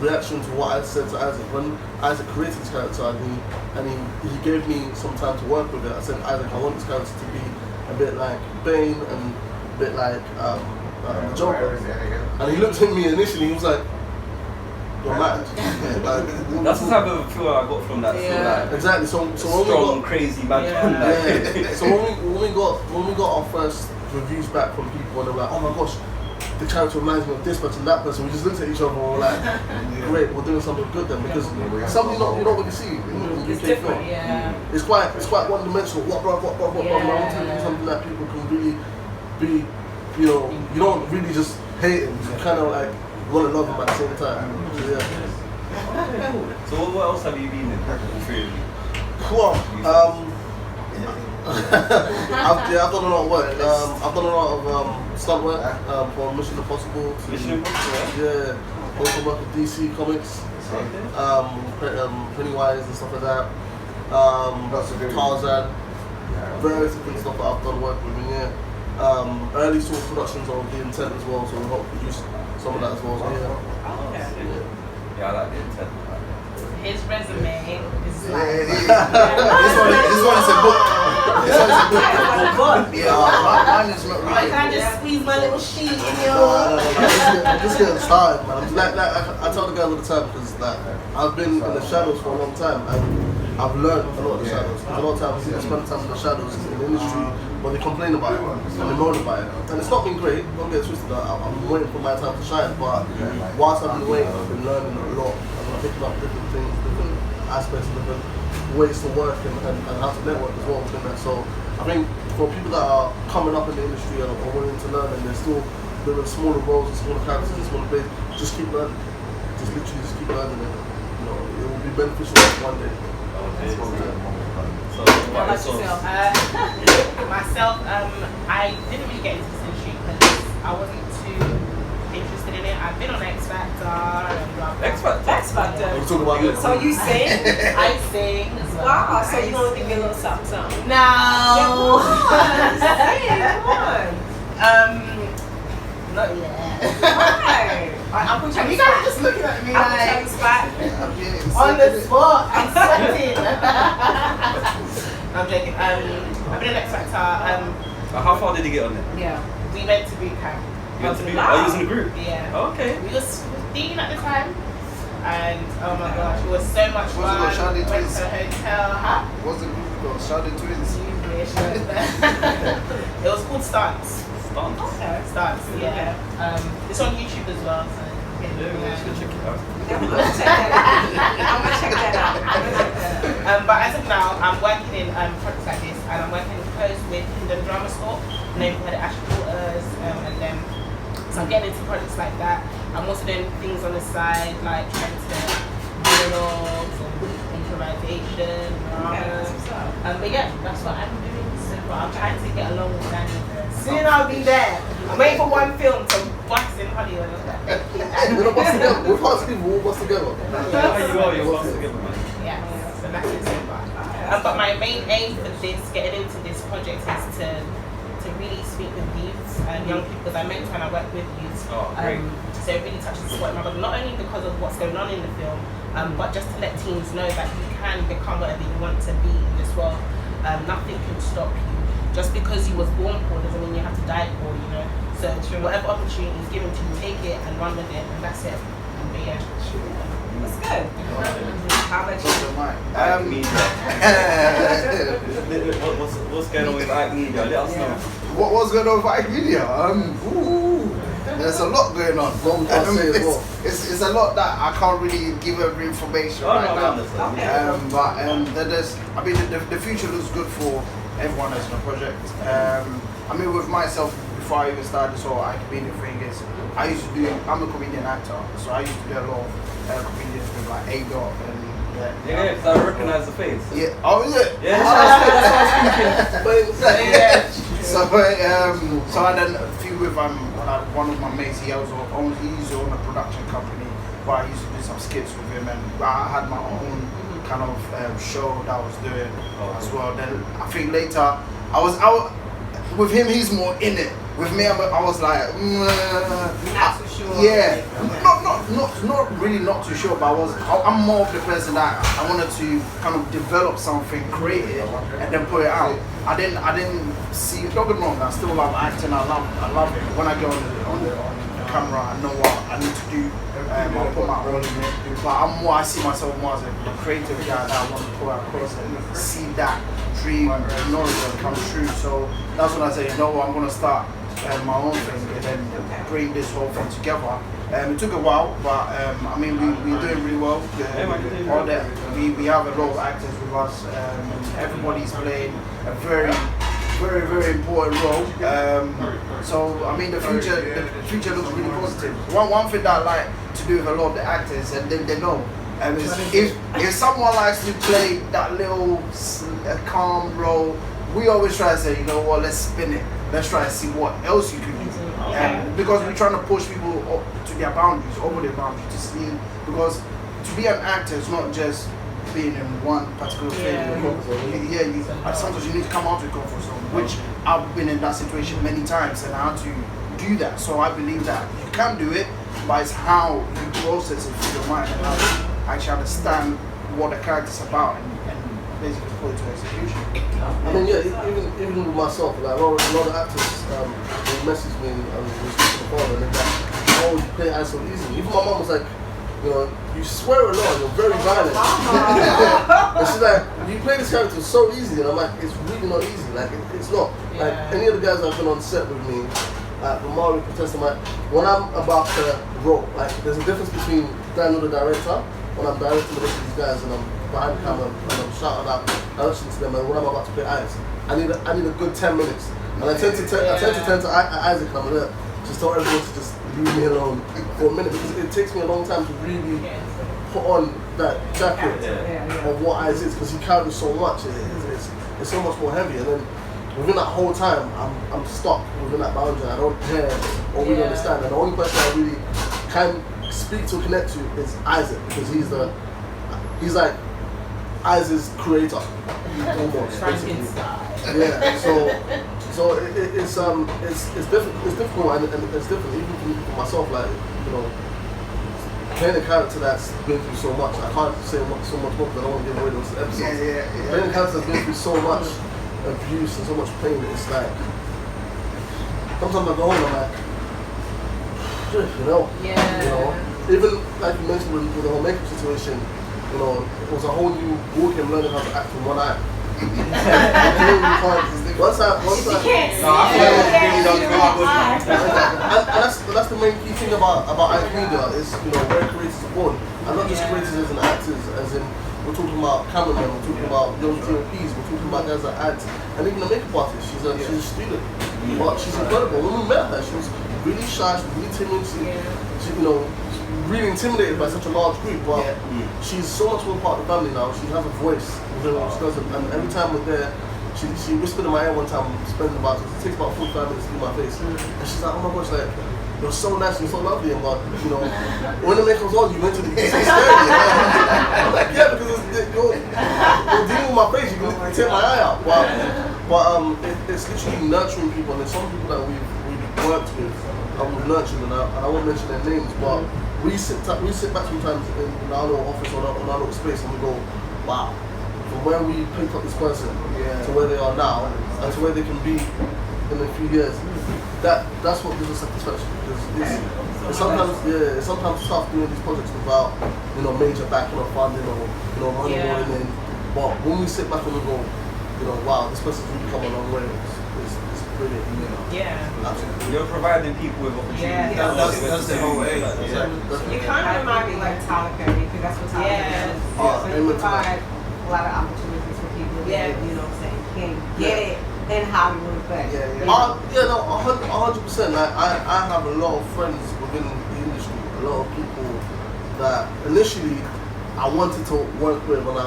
reaction to what I said to Isaac. When Isaac created his character and he gave me some time to work with it, I said, Isaac, I want this character to be a bit like Bane and a bit like the Joker. And he looked at me initially, he was like, you're mad. That's the type of feel I got from that. Like, exactly. So when strong, we got crazy man. So when we got our first reviews back from people and they were like, oh my gosh, the character reminds me of this person, that person. We just looked at each other and we were like, great, we're doing something good then, because something you don't really see in It's UK different, film. It's quite one dimensional. What, bro. I want to do something that people can really be, you know, you don't really just hate him. You kind of like want to love him at the same time. So what else have you been in? Cool. I've done a lot of work. I've done a lot of stunt work for Mission Impossible. Also work with DC Comics, Pennywise and stuff like that. Tarzan, various different stuff that I've done work with. Early source productions of The Intent as well, so we hope to produce some of that as well. Yeah, I like The Intent. His resume is This like. one is a book. This one is a book. Mine is not I really. can't just squeeze my little sheet in your. I'm just getting started, man. Like I tell the guys all the time, because like I've been in the shadows for a long time and I've learned a lot of the shadows. A lot of times I spend time in the shadows in the industry, but they complain about it and they moan about it. And it's not been great, don't get it twisted. I'm waiting for my time to shine, but whilst I've been waiting, I've been learning a lot. I'm picking up different things, different aspects, different ways to work and how to network as well within that. So I think for people that are coming up in the industry and are willing to learn and they're still doing smaller roles and smaller characters and smaller bits, just keep learning. Just literally just keep learning it. You know, it will be beneficial one day. So, myself, I didn't really get into this industry because I wasn't too interested in it. I've been on X Factor and blah blah. X Factor. We're talking about it. So you sing? I sing as well. Wow, so you want to give me a little something? No. Not yet. Why? I'm putting You guys are just looking at me like spot. on the spot. I'm sweating. I'm joking. I've been an X Factor. how far did you get on there? Yeah. We went to boot camp. You went to be? Are you using a group? Yeah. Oh, okay. We was 15 at the time, and oh my gosh, it was so much Was it fun. called Shady Went Twins? to a hotel. Huh? What's the group called? Shady Twins. You wish. It was called Stance. Stance? Okay. Stance. Yeah. It's on YouTube as well. So Let's go check it out. I'm gonna check that out. but as of now, I'm working in projects like this, and I'm working close with Hidden Drama Store, neighborhood Ashley Waters, and then so I'm getting into projects like that. I'm also doing things on the side, like trying to monologues and improvisation, dramas. But yeah, that's what I'm doing so far. I'm trying to get along with Danny. Soon I'll be there. I'm waiting for one film to bust in Hollywood. We're not bust together. We're part of people. We'll bust together. You're bust together, man. Yeah, so that's it so far. But my main aim for this, getting into this project, is to really speak with youths and young people, because I mentor and I work with youths. Oh, great. So it really touches the spot in my body, not only because of what's going on in the film, but just to let teens know that you can become whatever you want to be in this world. Nothing can stop you. Just because you was born poor doesn't mean you have to die poor, you know. So whatever opportunity is given to you, take it and run with it, and that's it. But yeah. That's good. How about you? What's going on with Ike Media? Let us know. What's going on with Ike Media? There's a lot going on. It's a lot that I can't really give every information right now. But there's, I mean, the future looks good for everyone that's in the project. I mean, with myself, before I even started this whole Ike Media thing, is I'm a comedian actor, so I used to do a lot of comedians with like A-Dot and Yeah, because I recognize the face. Yeah. Oh, is it? Yeah, that's what I was thinking. So and then a few with one of my mates. He's on a production company, but I used to do some skits with him, and I had my own kind of show that I was doing as well. Then I think later I was with him. He's more in it. With me, I was like, sure. Yeah, not really not too sure, but I'm more of the person that I wanted to kind of develop something, create it, and then put it out. I didn't see. Don't get me wrong, I still love acting. I love it. When I go on the camera, I know what I need to do. I'll put my role in it. But I see myself more as a creative guy that I want to put across and see that dream and knowledge come true. So that's when I say, you know what, I'm gonna start my own thing and then bring this whole thing together. It took a while, but I mean we're doing really well. All that we have a lot of actors with us. Everybody's playing a very important role. So I mean the future looks really positive. One thing that I like to do with a lot of the actors, and they know, is if someone likes to play that little calm role, we always try to say, you know what, let's spin it. Let's try to see what else you can do. Because we're trying to push people up to their boundaries, over their boundaries, to see. Because to be an actor is not just being in one particular thing. Sometimes you need to come out of your comfort zone, which I've been in that situation many times, and I had to do that. So I believe that you can do it, but it's how you process it through your mind and how you actually understand what the character's about and basically put it to execution. I mean, yeah, even with myself, like a lot of actors they message me and we speak to the phone and they're like, oh, you play as so easy. Even my mom was like, you know, you swear a lot, you're very violent. And she's like, you play this character so easy, and I'm like, it's really not easy. Like, it's not. Like, any of the guys that have been on set with me, ROMARIO, when I'm about to roll, like, there's a difference between Daniel the director, when I'm directing the rest of these guys and I'm behind the camera and I'm shouting out directions to them, and when I'm about to play Eyes, I need a good 10 minutes. And I tend to turn to Isaac and I'm like, just tell everyone to just leave me alone for a minute, because it takes me a long time to really put on that jacket of what Eyes is, because he carries so much. It's so much more heavy, and then within that whole time, I'm stuck within that boundary. I don't care or really understand, and the only person I really can speak to, connect to, is Isaac, because he's like Isaac's creator, almost. Yeah, so it's difficult, and it's different even for myself. Like, you know, playing a character that's been through so much. I can't say so much more because I don't want to give away those episodes. Playing a character that's been through so much abuse and so much pain. It's like sometimes I go home and I'm like, you know, even like you mentioned with the whole makeup situation. You know, it was a whole new walk in learning how to act from one eye. Once I that's the main key thing about Ike Media is, you know, where creators are born. And not just creators as in actors, as in we're talking about cameramen, we're talking about young DOPs, we're talking about guys that act, and even a makeup artist. She's a student, but she's incredible. When we met her, she was really shy, she was really timid, she you know, really intimidated by such a large group, but she's so much more part of the family now. She has a voice within what she does, and every time we're there, she whispered in my ear one time, spending about, it takes about 45 minutes to do my face, and she's like, oh my gosh, like, you're so nice, you're so lovely, and but, you know, when the makeup's on, you went to the so scary. I'm like, yeah, because you're dealing with my face, you can take my eye out, but it's literally nurturing people, and there's some people that we've worked with, and we've nurtured, and I won't mention their names, but we sit back sometimes in our little office or in our little space and we go, wow, from where we picked up this person to where they are now and to where they can be in a few years, that's what gives us satisfaction. It's sometimes tough doing these projects without, you know, major backing or funding or, you know, money rolling in. But when we sit back and we go, you know, wow, this person's really come a long way. It's brilliant. Absolutely. You're providing people with opportunities. That's the whole way. You kind of remind me like Tyler Perry, because that's what Tyler Perry is. So you provide a lot of opportunities for people that, you know what I'm saying, can't get it in Hollywood, but 100%. Like, I have a lot of friends within the industry, a lot of people that initially I wanted to work with, and I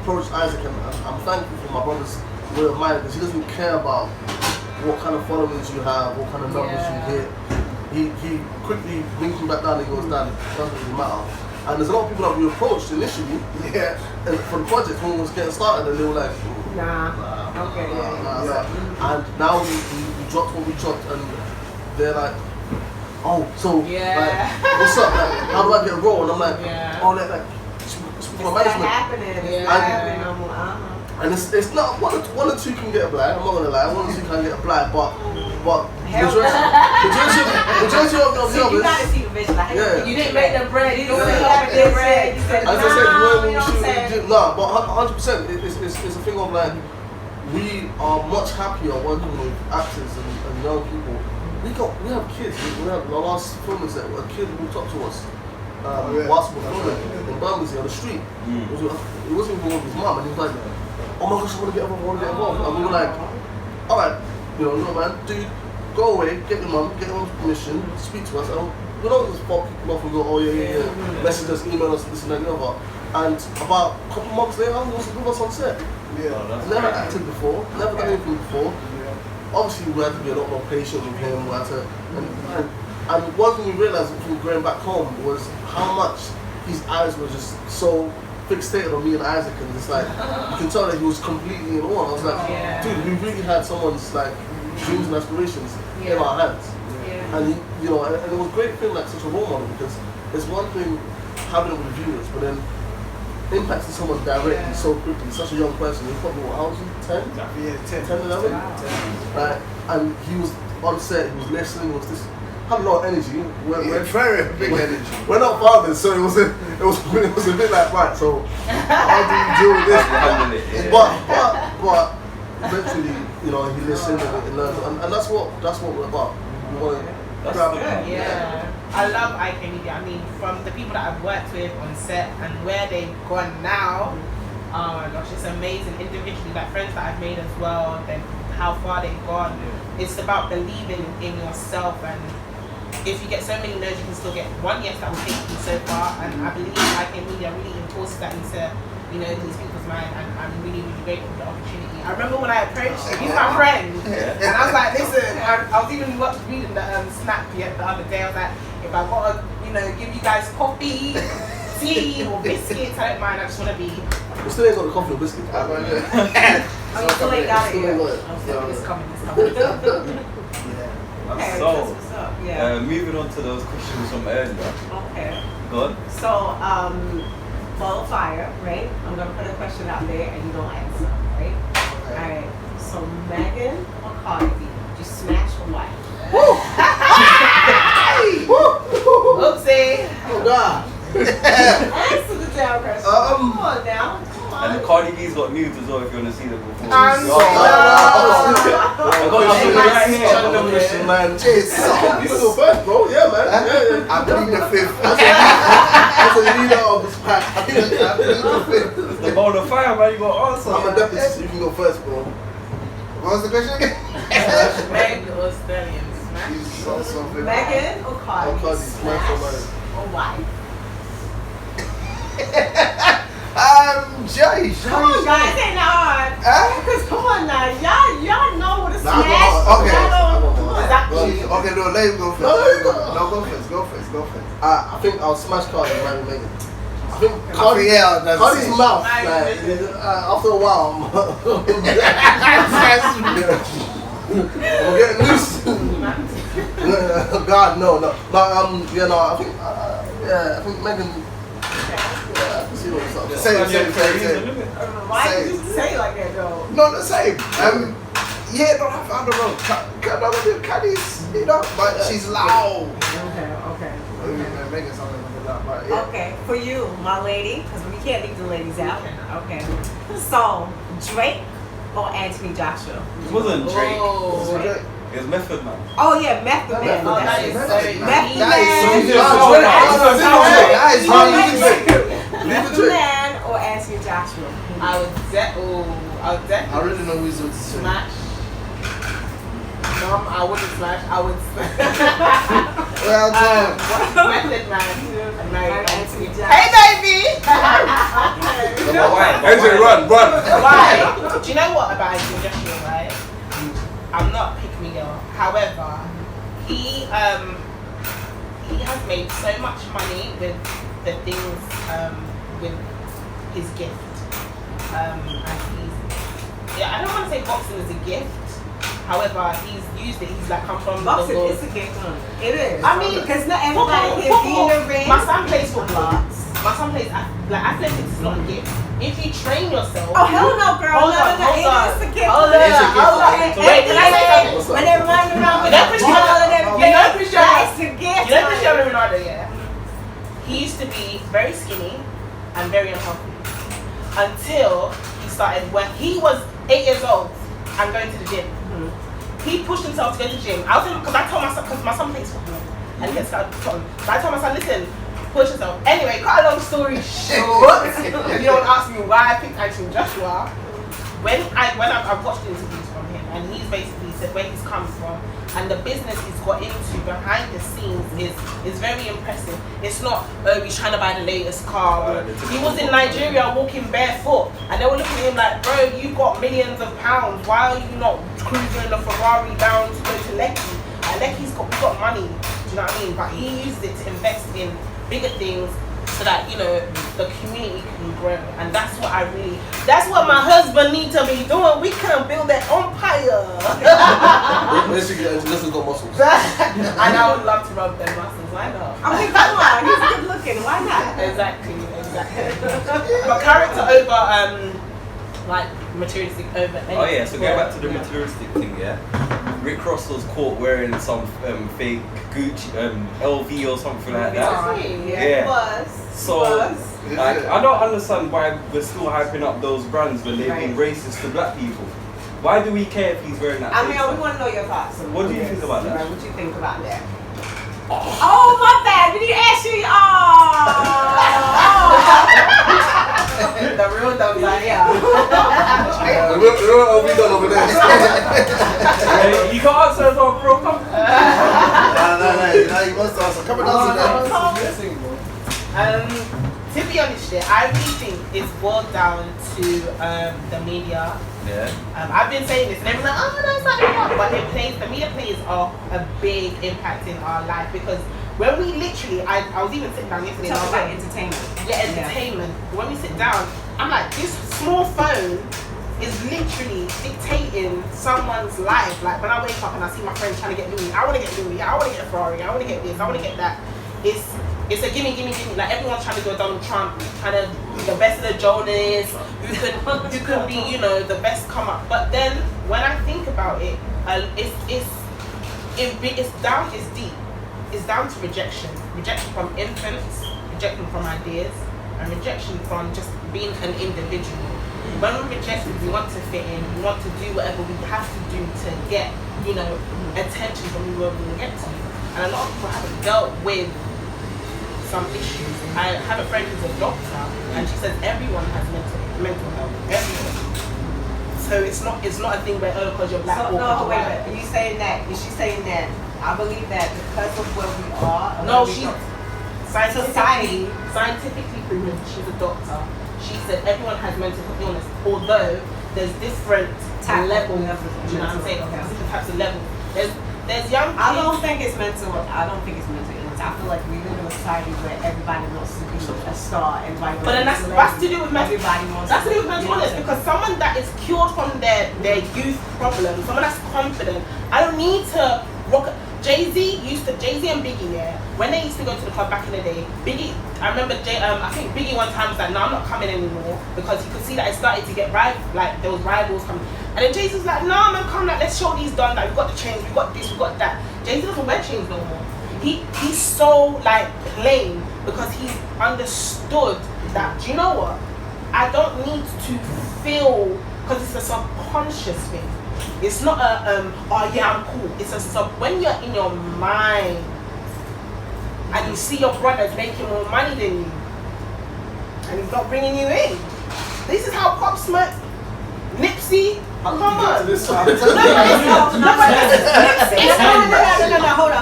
approached Isaac, and I'm thankful for my brother's way of mind, because he doesn't care about what kind of followings you have, what kind of numbers you hit. He quickly brings me back down and he goes, "Dan, it doesn't really matter." And there's a lot of people that we approached initially, and for the project when we was getting started, and they were like, nah. And now we dropped what we dropped, and they're like, oh, so like, what's up? Like, how do I get a role? And I'm like, oh, like, speak my management. And it's not one or two can get a blind. I'm not gonna lie, one or two can get a blind, but majority of the others. You gotta see the vision. Like, you didn't make the bread. You didn't make the bread. As I said, no, but 100%. It's a thing of like, we are much happier working with actors and young people. We have kids. We have the last film is that a kid walked up to us whilst we were filming in Bermondsey on the street. It wasn't even with his mum, and he was like, "Oh my gosh, I want to get involved. And we were like, "All right, no man, dude, go away, get your mum, get your mum's permission, speak to us." And we don't just fuck people off and go, "Oh yeah, message us, email us, this and that, and the other." And about a couple months later, he was with us on set. Never acted before, never done anything before. Obviously, we had to be a lot more patient with him. We had to, and one thing we realized from going back home was how much his eyes were just so fixated on me and Isaac, and it's like you can tell that he was completely in awe. I was like, dude, we really had someone's like dreams and aspirations in our hands, and and it was a great thing, like such a role model, because it's one thing having it with viewers, but then impacting someone directly so quickly. Such a young person. He was probably what, how was he? 10? Yeah, 10, 11. Like, and he was on set. He was listening. He was this. Had a lot of energy. We're very big energy. We're not fathers, so it was a bit like, right. So how do you deal with this? But eventually, he listened and learned, and that's what we're about. We want to. I love IK Media. I mean, from the people that I've worked with on set and where they've gone now, oh my gosh, it's amazing. Individually, like friends that I've made as well, then how far they've gone. It's about believing in yourself, and if you get so many no's, you can still get one yes that will take you so far. And I believe IK Media really enforces that into these people's mind, and I'm really, really grateful for the opportunity. I remember when I approached him, he's my friend, and I was like, listen, I was even reading the snap the other day. I was like, if I gotta, give you guys coffee, tea, or biscuits, I don't mind. I just want to be. We still ain't got the coffee or biscuit. Oh, you still ain't got it yet. It's coming. Okay, So, that's what's up. Yeah. moving on to those questions from earlier. Okay. Go on. So, ball of fire, right? I'm gonna put a question out there and you don't answer, right? Okay. Alright. So Megan or Cardi B? You smash or what? Oopsie. Oh God. Answer the damn question. Come on now. And the Cardi B's got nudes as well if you want to see them before. I got you man. Jesus. You go first, bro. Yeah, man. Yeah. I plead the fifth. As a leader of this pack, I plead the fifth. It's the ball of fire, man. You got answer. I'm a deputy, so you can go first, bro. What was the question again? Megan or Stallion? Megan or Cardi? Or Cardi. Smash or mine. Or why? Jay. Come on, guys, ain't hard. Because come on now, y'all know what a smash. Okay. Okay, no, let him go first. No, go first. I think I'll smash Cardi and marry Megan. I think that's Cardi's it. mouth, like, after a while, I'm getting loose. God, no. But I think, I think Megan. Same. Why did you say it like that though? No, the same. Yeah, no, I don't know. Cardi's, but she's loud. Okay. Making something like that, but Okay, for you, my lady, because we can't leave the ladies out. Okay. So, Drake or Anthony Joshua? It wasn't Drake. Oh. It was Method Man. Oh yeah, Method Man. Oh, that is so Method Man or Anthony Joshua? I would definitely. I really know who's going to say. Smash. I wouldn't smash. I would smash. Well done. Method Man. Anthony Joshua. Hey, baby. AJ, run. Why? Do you know what about Anthony Joshua, right? I'm not pick me girl. However, he has made so much money with the things with his gift. And I don't want to say boxing is a gift, However, he's used it. He's like come from Boxing the is a game. It is. I mean, because not everybody can be in the ring. My son plays football. My son plays like athletics is not a gift. If you train yourself. Oh hell no, girl! Hold on. It is a gift. Hold on. Wait, can I say something? When they run around with You know Cristiano Ronaldo, yeah. He used to be very skinny and very unhealthy until he started when he was 8 years old and going to the gym. He pushed himself to go to the gym. I was because I told my son, because my son plays football and he gets started. So I told my son, listen, push yourself. Anyway, cut a long story short. You don't ask me why I picked Anthony Joshua. When I've watched interviews from him, and he's basically said where he's come from and the business he's got into behind the scenes is very impressive. It's not he's trying to buy the latest car. He was in Nigeria walking barefoot and they were looking at him like, bro, you got millions of pounds. Why are you not cruising in a Ferrari down to go to Lekki? And Lekki's got money. Do you know what I mean? But he used it to invest in bigger things so that, you know, the community can grow. And that's what my husband needs to be doing. We can build an empire. Unless he's got muscles. And I would love to rub their muscles. Why not? I mean, come on, he's good looking. Why not? Exactly. But character over, like, materialistic over anything. Oh yeah, so going back to the materialistic thing, yeah. Rick Ross was caught wearing some fake Gucci, LV or something like that. It was. So, like, I don't understand why we're still hyping up those brands when they've been racist to black people. Why do we care if he's wearing that? I mean, we want to know your thoughts. What do you think about that? What do you think about that? Oh, my bad. Did he ask you? The real dumb guy, yeah. The real LV done over there. Hey, you can't answer as well, bro. Come. No, you must answer. Come and answer that. To be honest, I really think it's boiled down to the media. Yeah. I've been saying this, and everyone's like, oh, no, it's not enough. But the media plays a big impact in our life because when we literally, I was even sitting down yesterday. Talk about entertainment. Yeah, entertainment. Yeah. When we sit down, I'm like, this small phone is literally dictating someone's life. Like when I wake up and I see my friends trying to get Louis, I want to get Louis, I want to get a Ferrari, I want to get this, I want to get that. It's a gimme. Like everyone's trying to go Donald Trump, trying to be the best of the Jonas. You can be, you know, the best come up. But then when I think about it, it's deep. It's down to rejection from infants, rejection from ideas, and rejection from just being an individual. When we're rejected, we want to fit in. We want to do whatever we have to do to get, you know, attention from where we will get to. And a lot of people haven't dealt with some issues. I have a friend who's a doctor, and she says everyone has mental health. Everyone. So it's not a thing where because you're black. So, no, wait. Are you saying that? Is she saying that? I believe that because of where we are. No, she's scientifically proven. She's a doctor. She said everyone has mental illness, although there's different levels. Do you know what I'm saying? Okay. Different types of levels. There's young kids. I don't think it's mental illness. I feel like we live in a society where everybody wants to be a star. But then that's to do with mental illness because someone that is cured from their youth problems, someone that's confident. I don't need to rock. Jay-Z and Biggie, yeah, when they used to go to the club back in the day, Biggie, I remember I think Biggie one time was like, no, I'm not coming anymore because you could see that it started to get like there was rivals coming. And then Jay-Z was like, no, man, come, like, let's show these done, like, we've got the chains, we've got this, we've got that. Jay-Z doesn't wear chains no more. He's so, like, plain because he's understood that, do you know what? I don't need to feel, because it's a subconscious thing. It's not oh yeah, I'm cool. It's when you're in your mind and you see your brother's making more money than you and he's not bringing you in. This is how Pop Smoke, Nipsey, come on. No, hold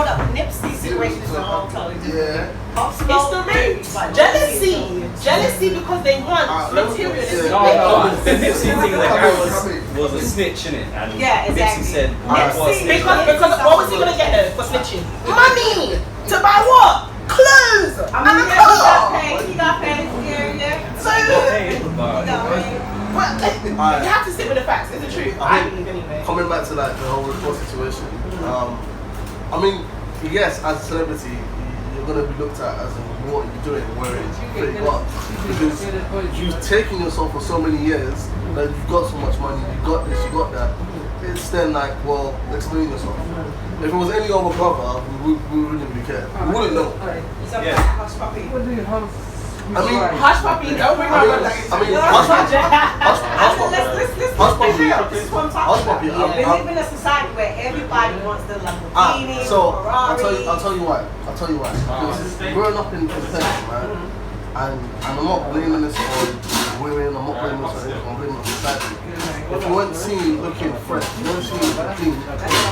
up. Nipsey's situation is a whole totally different. It's the roots. Jealousy because they want materialism. No, the Nipsey thing, the guy was a snitch, innit? And yeah, exactly. Nipsey said, because what was he gonna get though for snitching? Money to buy what? Clothes. I mean, he got paid. Yeah. So, but You have to sit with the facts. It's the truth. I believe anyway. Coming back to like the whole report situation, I mean, yes, as a celebrity, you're gonna be looked at as what you're doing, wearing fake art, because you've taken yourself for so many years that you've got so much money, you got this, you got that. It's then like, well, explain yourself. If it was any other brother, we wouldn't really care. We wouldn't know. I mean, Hush puppy, don't bring my brother. Hush puppy. We live in a society where everybody wants the Lamborghini, Ferrari. I'll tell you why. Because growing up in Pennsylvania, man, and I'm not blaming this on women, I'm not blaming this on anything, I'm blaming the society. If you weren't seen looking fresh, you weren't seen looking clean,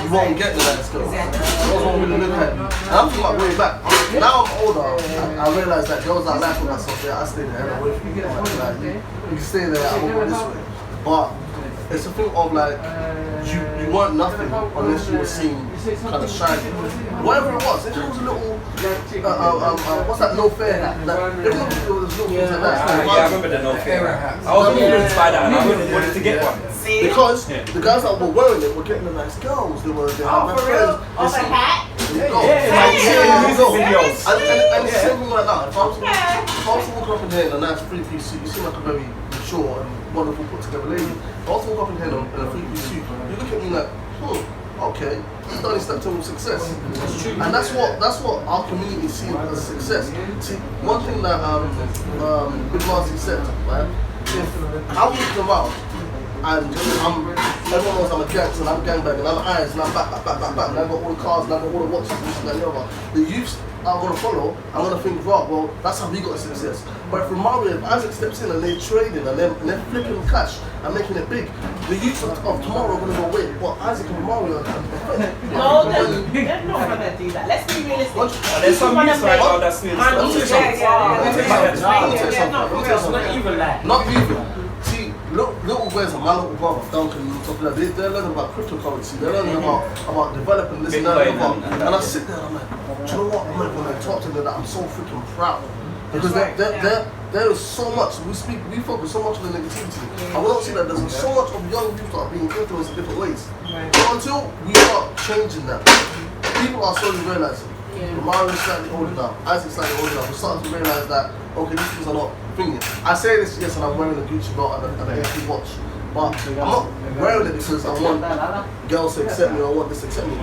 you won't get the nice girl. Girls won't really look at you. And I'm talking about way back. Now I'm older, I realize that girls that like myself, I stay the hell away from you. Like, you can stay there, I won't go this way. But it's a thing of like, you weren't nothing unless you were seen kind of shiny. Whatever it was, if it was a little, what's that, no fair hat? Like, if it was little things like that. Yeah, I remember the no fair hat. I was influenced by that and I really wanted to get one. Because the guys that were wearing it were getting the nice girls, they were my friends. Oh, the hat? And it's the same thing like that. If I was walking up in here in a nice three-piece suit, you seem like a very mature and wonderful put-together lady. If I was to walk up in here in a three-piece suit, you look at me like, okay, he's done his step towards success. And that's what our community sees as success. See, one thing that Big Marcy said, right? If I'm walking around and everyone knows I'm a gangster and I'm gangbang and I'm eyes and I'm back, and I've got all the cars and I've got all the watches and this and that and the other. The youths are going to follow, I'm going to think, right, well, that's how we got success. But if Romario, if Isaac steps in and they're trading and they're flipping cash and making it big, the youths of tomorrow are going to go, wait, what, Isaac and Romario No, they're not going to do that. Let's be realistic. There's some youths right now that's doing stuff. Not even. See, little boys and my little brother, Duncan, and stuff like that, they're learning about cryptocurrency, they're learning about developing this and that. And I sit there and I'm like, do you know what? When I talk to them, I'm so freaking proud. Because there is so much, we focus so much on the negativity. And we don't see that there's so much of young youth that are being influenced in different ways. But until we start changing that, people are slowly realizing. Mario's slightly older now, Isaac's slightly older now, we're starting to realize that, okay, these things are not thinking. I say this, yes, and I'm wearing a Gucci belt and a AP watch, but I'm not wearing it because I want girls to accept me or I want this to accept me.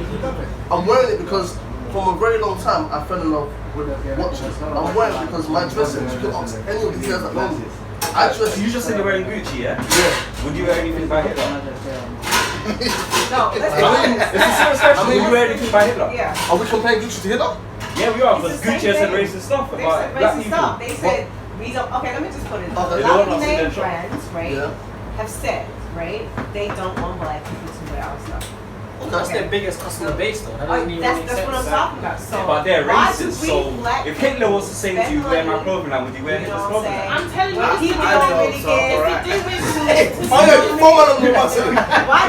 I'm wearing it because from a very long time I fell in love with watches. I'm wearing it because my dressing, you can ask any of these guys that know me. You just said you're wearing Gucci, yeah? Yeah. Would you wear anything by Hitler? No, Would you wear anything by Hitler? Yeah. Are we comparing Gucci to Hitler? Yeah, we are, because Gucci has said racist stuff about black people. They said, okay, let me just put it. Okay. A lot of name brands, right, Yeah. have said, right, they don't want black people to wear our stuff. That's their biggest customer base though. That doesn't even That's make what I'm sense. talking about. So But they're why racist, do we so black if Hitler was to say to you, spend wear my money, clothing line, would you wear you Hitler's know what clothing I'm line? I'm telling you, People I don't know, really so, care. alright. Why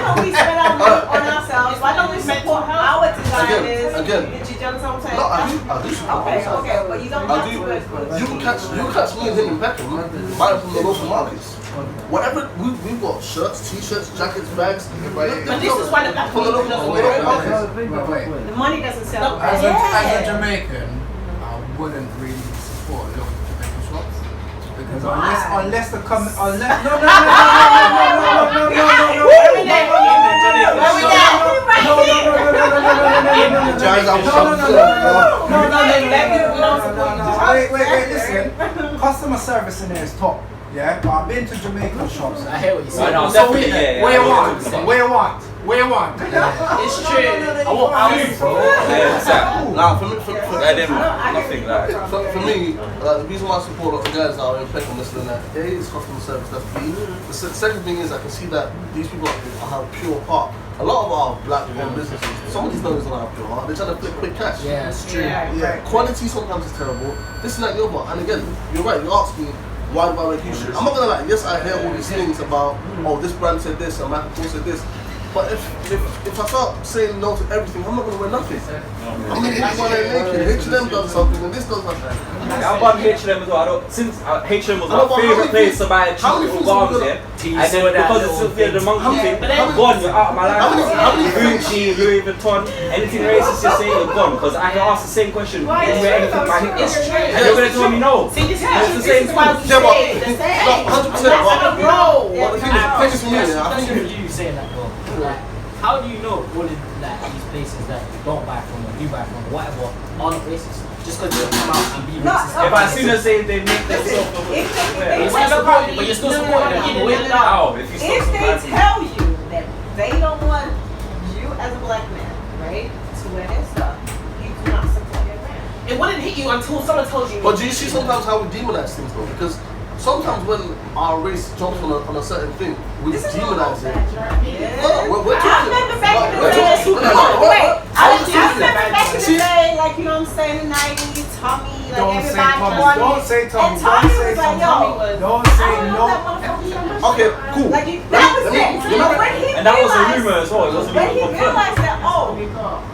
don't we spend our money on ourselves? Why don't we support our designers? Again. Did you understand what I'm saying? No, I do support myself. Okay, but you don't I have do. to wear You catch me and him in Peckham buying from the local markets. Whatever we've got shirts, t-shirts, jackets, bags. But this is why the black From the people local doesn't markets. Wait. The money doesn't sell. As a Jamaican, I wouldn't really support local Jamaican shops because unless the Wait, listen. Customer service in there is top. Yeah, but I've been to Jamaican shops. I hear what you're saying. No, So definitely, yeah. where you want? It's true. I want food, bro. Yeah, exactly. Nah, for me, Nothing like for me, the reason why I support the guys that are in Peckham listening that A is customer service, that's B. The second thing is I can see that these people have pure heart. A lot of our black-owned businesses, some of these numbers don't have pure heart. They're trying to flip quick cash. Yeah, it's true. Yeah. Quality sometimes is terrible. This and that, the other. And again, you're right. You asked me why do I wear Gucci? I'm not gonna lie. Yes, I hear all these things about this brand said this and Michael Kors said this. But if I start saying no to everything, I'm not gonna wear nothing. I'm gonna walk around there naked. H&M does something and this does something. I'm buying H&M as well. I don't, since H&M was my favourite place to buy cheap little garments, yeah. And then because it's still the monkey thing, I'm gone. You're out of my life. Gucci, Louis Vuitton, anything racist you say, you're gone. Because I can ask the same question. Why is there anything by him? And you're gonna tell me no. See, this It's the same thing. Yeah, but 100%. But the thing is, for me, I think you saying that, bro. Like, how do you know all of like these places that you don't buy from or you buy from, whatever, are not racist? Just because you come out and be racist. If I see them say they make themselves look but you're still supporting them. If they tell you that they don't want you as a black man, right, to wear their stuff, you do not support their brand. It wouldn't hit you until someone tells you. But do you see sometimes how we demonize things though? Because sometimes when our race jumps on a certain thing, we demonize it. We're talking. I remember back in the day. I remember back in the day, like, you know what I'm saying, the 90s, Tommy, like everybody wanted. Don't say Tommy. And Tommy was like, yo, Don't say no. Okay, cool. like, that was it. But when he And that was a realized, rumor as well. It wasn't when even he confirmed. realized that, oh,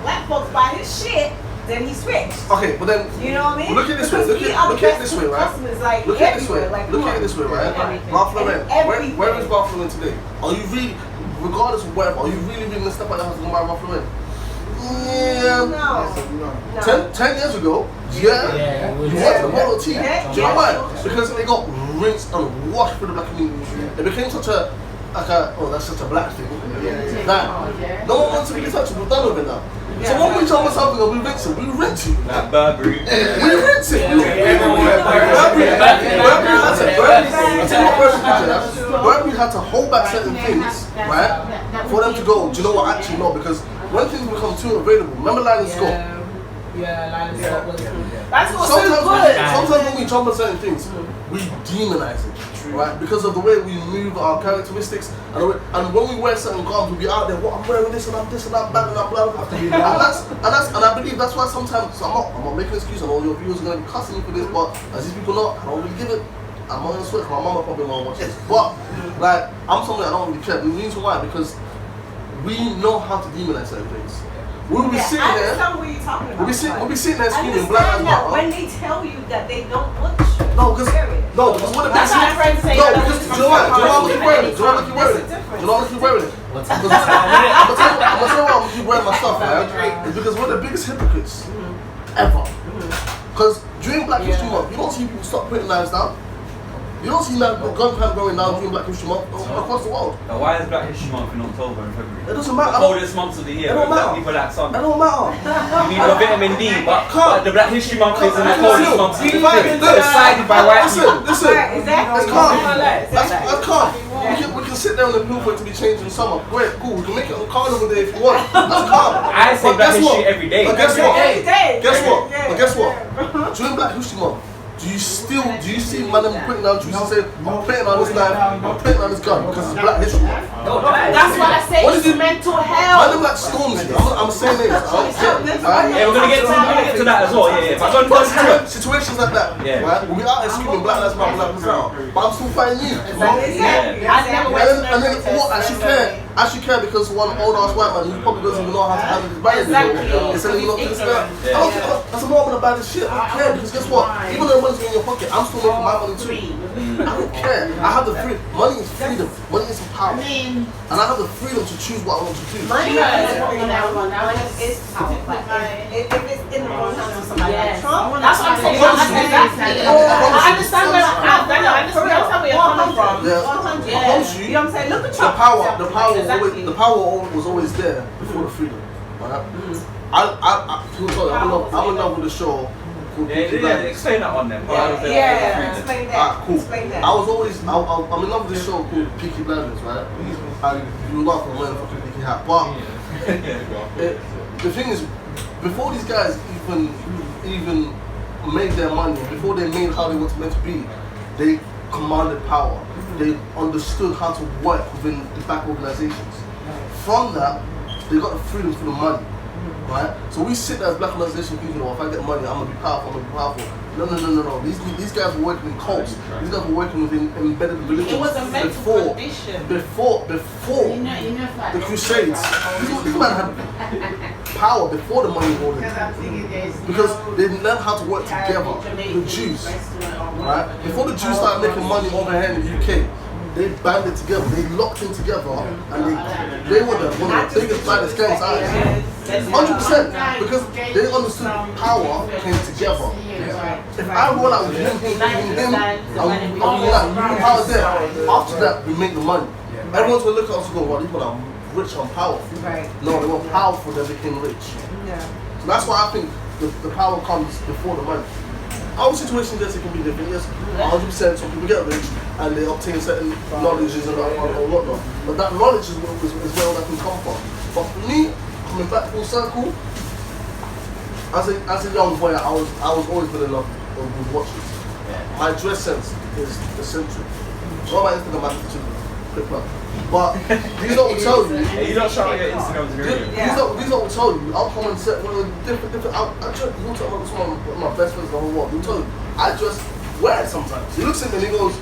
black folks buy his shit, then he switched. Okay, but then You know what I mean? look at this way. Because Look at this way, right? Customers, like, Look at this way. everywhere, like, Look come at on. it this way, right? Everything. Ralph Lauren. Everything. Where is Ralph Lauren today? Are you really, regardless of whatever, are you really gonna step out the house and go buy Ralph Lauren? Yeah. No. 10 years ago, yeah. You went to the Model T. Do you know why? Because they got rinsed and washed through the black community. It became such a, oh, that's such a black thing. That no one wants to be touched. We're done with it now. So when we talk about something and we rinse it, we rinse it. Like Burberry. We rinse it. Burberry had to hold back certain things, right, for them to go, do you know what, actually no, because when things become too available, remember Line and Scott? Yeah, Line and Scott was that's what's so Sometimes good. when we jump on certain things, we demonize it, right? Because of the way we move our characteristics, and when we wear certain garments, we'll be out there, what, I'm wearing this and I'm this and I'm that and I'm blah blah blah. And I believe that's why sometimes, so I'm not making an excuse, and all your viewers are going to be cussing me for this, but as these people know, I don't really give it. I'm not going to sweat, because my mama probably won't watch this. But, like, I'm somebody I don't really care. The reason why, because we know how to demonize certain things. We'll be sitting there. I understand what you're talking about. We'll be sitting there screaming black black lives matter. when they tell you that they don't want the shit. No, because what the That's what my friends say. no, because do you know what? Do you know how keep wearing it? Do you know how keep wearing it? Do you know how keep wearing it? I'm gonna tell you why I keep wearing my stuff, right? It's because we're the biggest hypocrites ever. Because during Black History Month, you don't see people stop putting knives down. You don't see gun crime going down during Black History Month across the world. Now, why is Black History Month in October and February? It doesn't matter. The coldest months of the year. It don't matter. People like sun. It don't matter. You need your vitamin D, but the Black History Month is in the coldest months of the year. Listen, Decided by white people. Listen. Exactly. That's calm. That's calm. We can sit there on the blue for it to be changed in summer. Great, cool. We can make it on Carnival Day if you want. That's calm. I say Black History every day. But guess what? Every day. Guess what? Yeah. But guess what? During Black History Month, do you see madam putting down juice and say, I'm putting on this knife, I'm putting on this gun because it's Black History Month? That's what I say. It's mental health. Madam like Stormzy. I'm saying names. Yeah, we're gonna get to that as well. Yeah. Situations like that, right? We'll be out there screaming Black Lives Matter, Black Lives Matter, but I'm still fighting you. And then what? I should care because one old ass white man who probably doesn't even know how to handle his body. It's telling you not to this guy. That's more I'm gonna buy this shit. I don't care because guess what? Even though money's in your pocket, I'm still making my money too. I don't care. I have the freedom. Money is freedom. Money is power. And I have the freedom to choose what I want to do. Money is power. If it's in the wrong hands of somebody like Trump, that's what I'm saying. I understand where you're coming from. I promise you. You know what I'm saying? Look at Trump. The power was always there before the freedom. Right? I'm in love with the show. Explain that one then. Explain that. Cool. Explain that. I'm in love with this show called Peaky Blinders, right? And you laugh at when I fucking Peaky hat, but the thing is, before these guys even made their money, before they made how they were meant to be, they commanded power. They understood how to work within the back organizations. From that, they got the freedom for the money. right? So we sit there as black organization thinking, oh, if I get money, I'm gonna be powerful, No. These guys were working in cults. These guys were working within embedded religions. It was a mental condition. Before the Crusades. These men had power before the money order. Because they learned how to work together. The Jews, right? Before the Jews started making money over here in the UK, they banded together, they locked in together, and they were one of the biggest, baddest gangs out there. 100%, because they understood power came together. If I roll out with him, I'm like, power there. After that, we make the money. Everyone's gonna look at us and go, well, these people are rich and powerful. No, they were powerful, they became rich. So that's why I think the power comes before the money. Our situation, yes, it can be different. Yes, 100%. Some people get rich and they obtain certain knowledges and whatnot. But that knowledge is where all that can come from. But for me, coming back full circle, as a young boy, I was always good enough with watches. My dress sense is eccentric. All my Instagram messages, quick plug. But these don't tell you. You don't show your Instagram to These don't tell you. I'll come and set different. I dress. You'll tell me some of my best friends in the whole world. You'll tell you. I just wear it sometimes. He looks at me and he goes,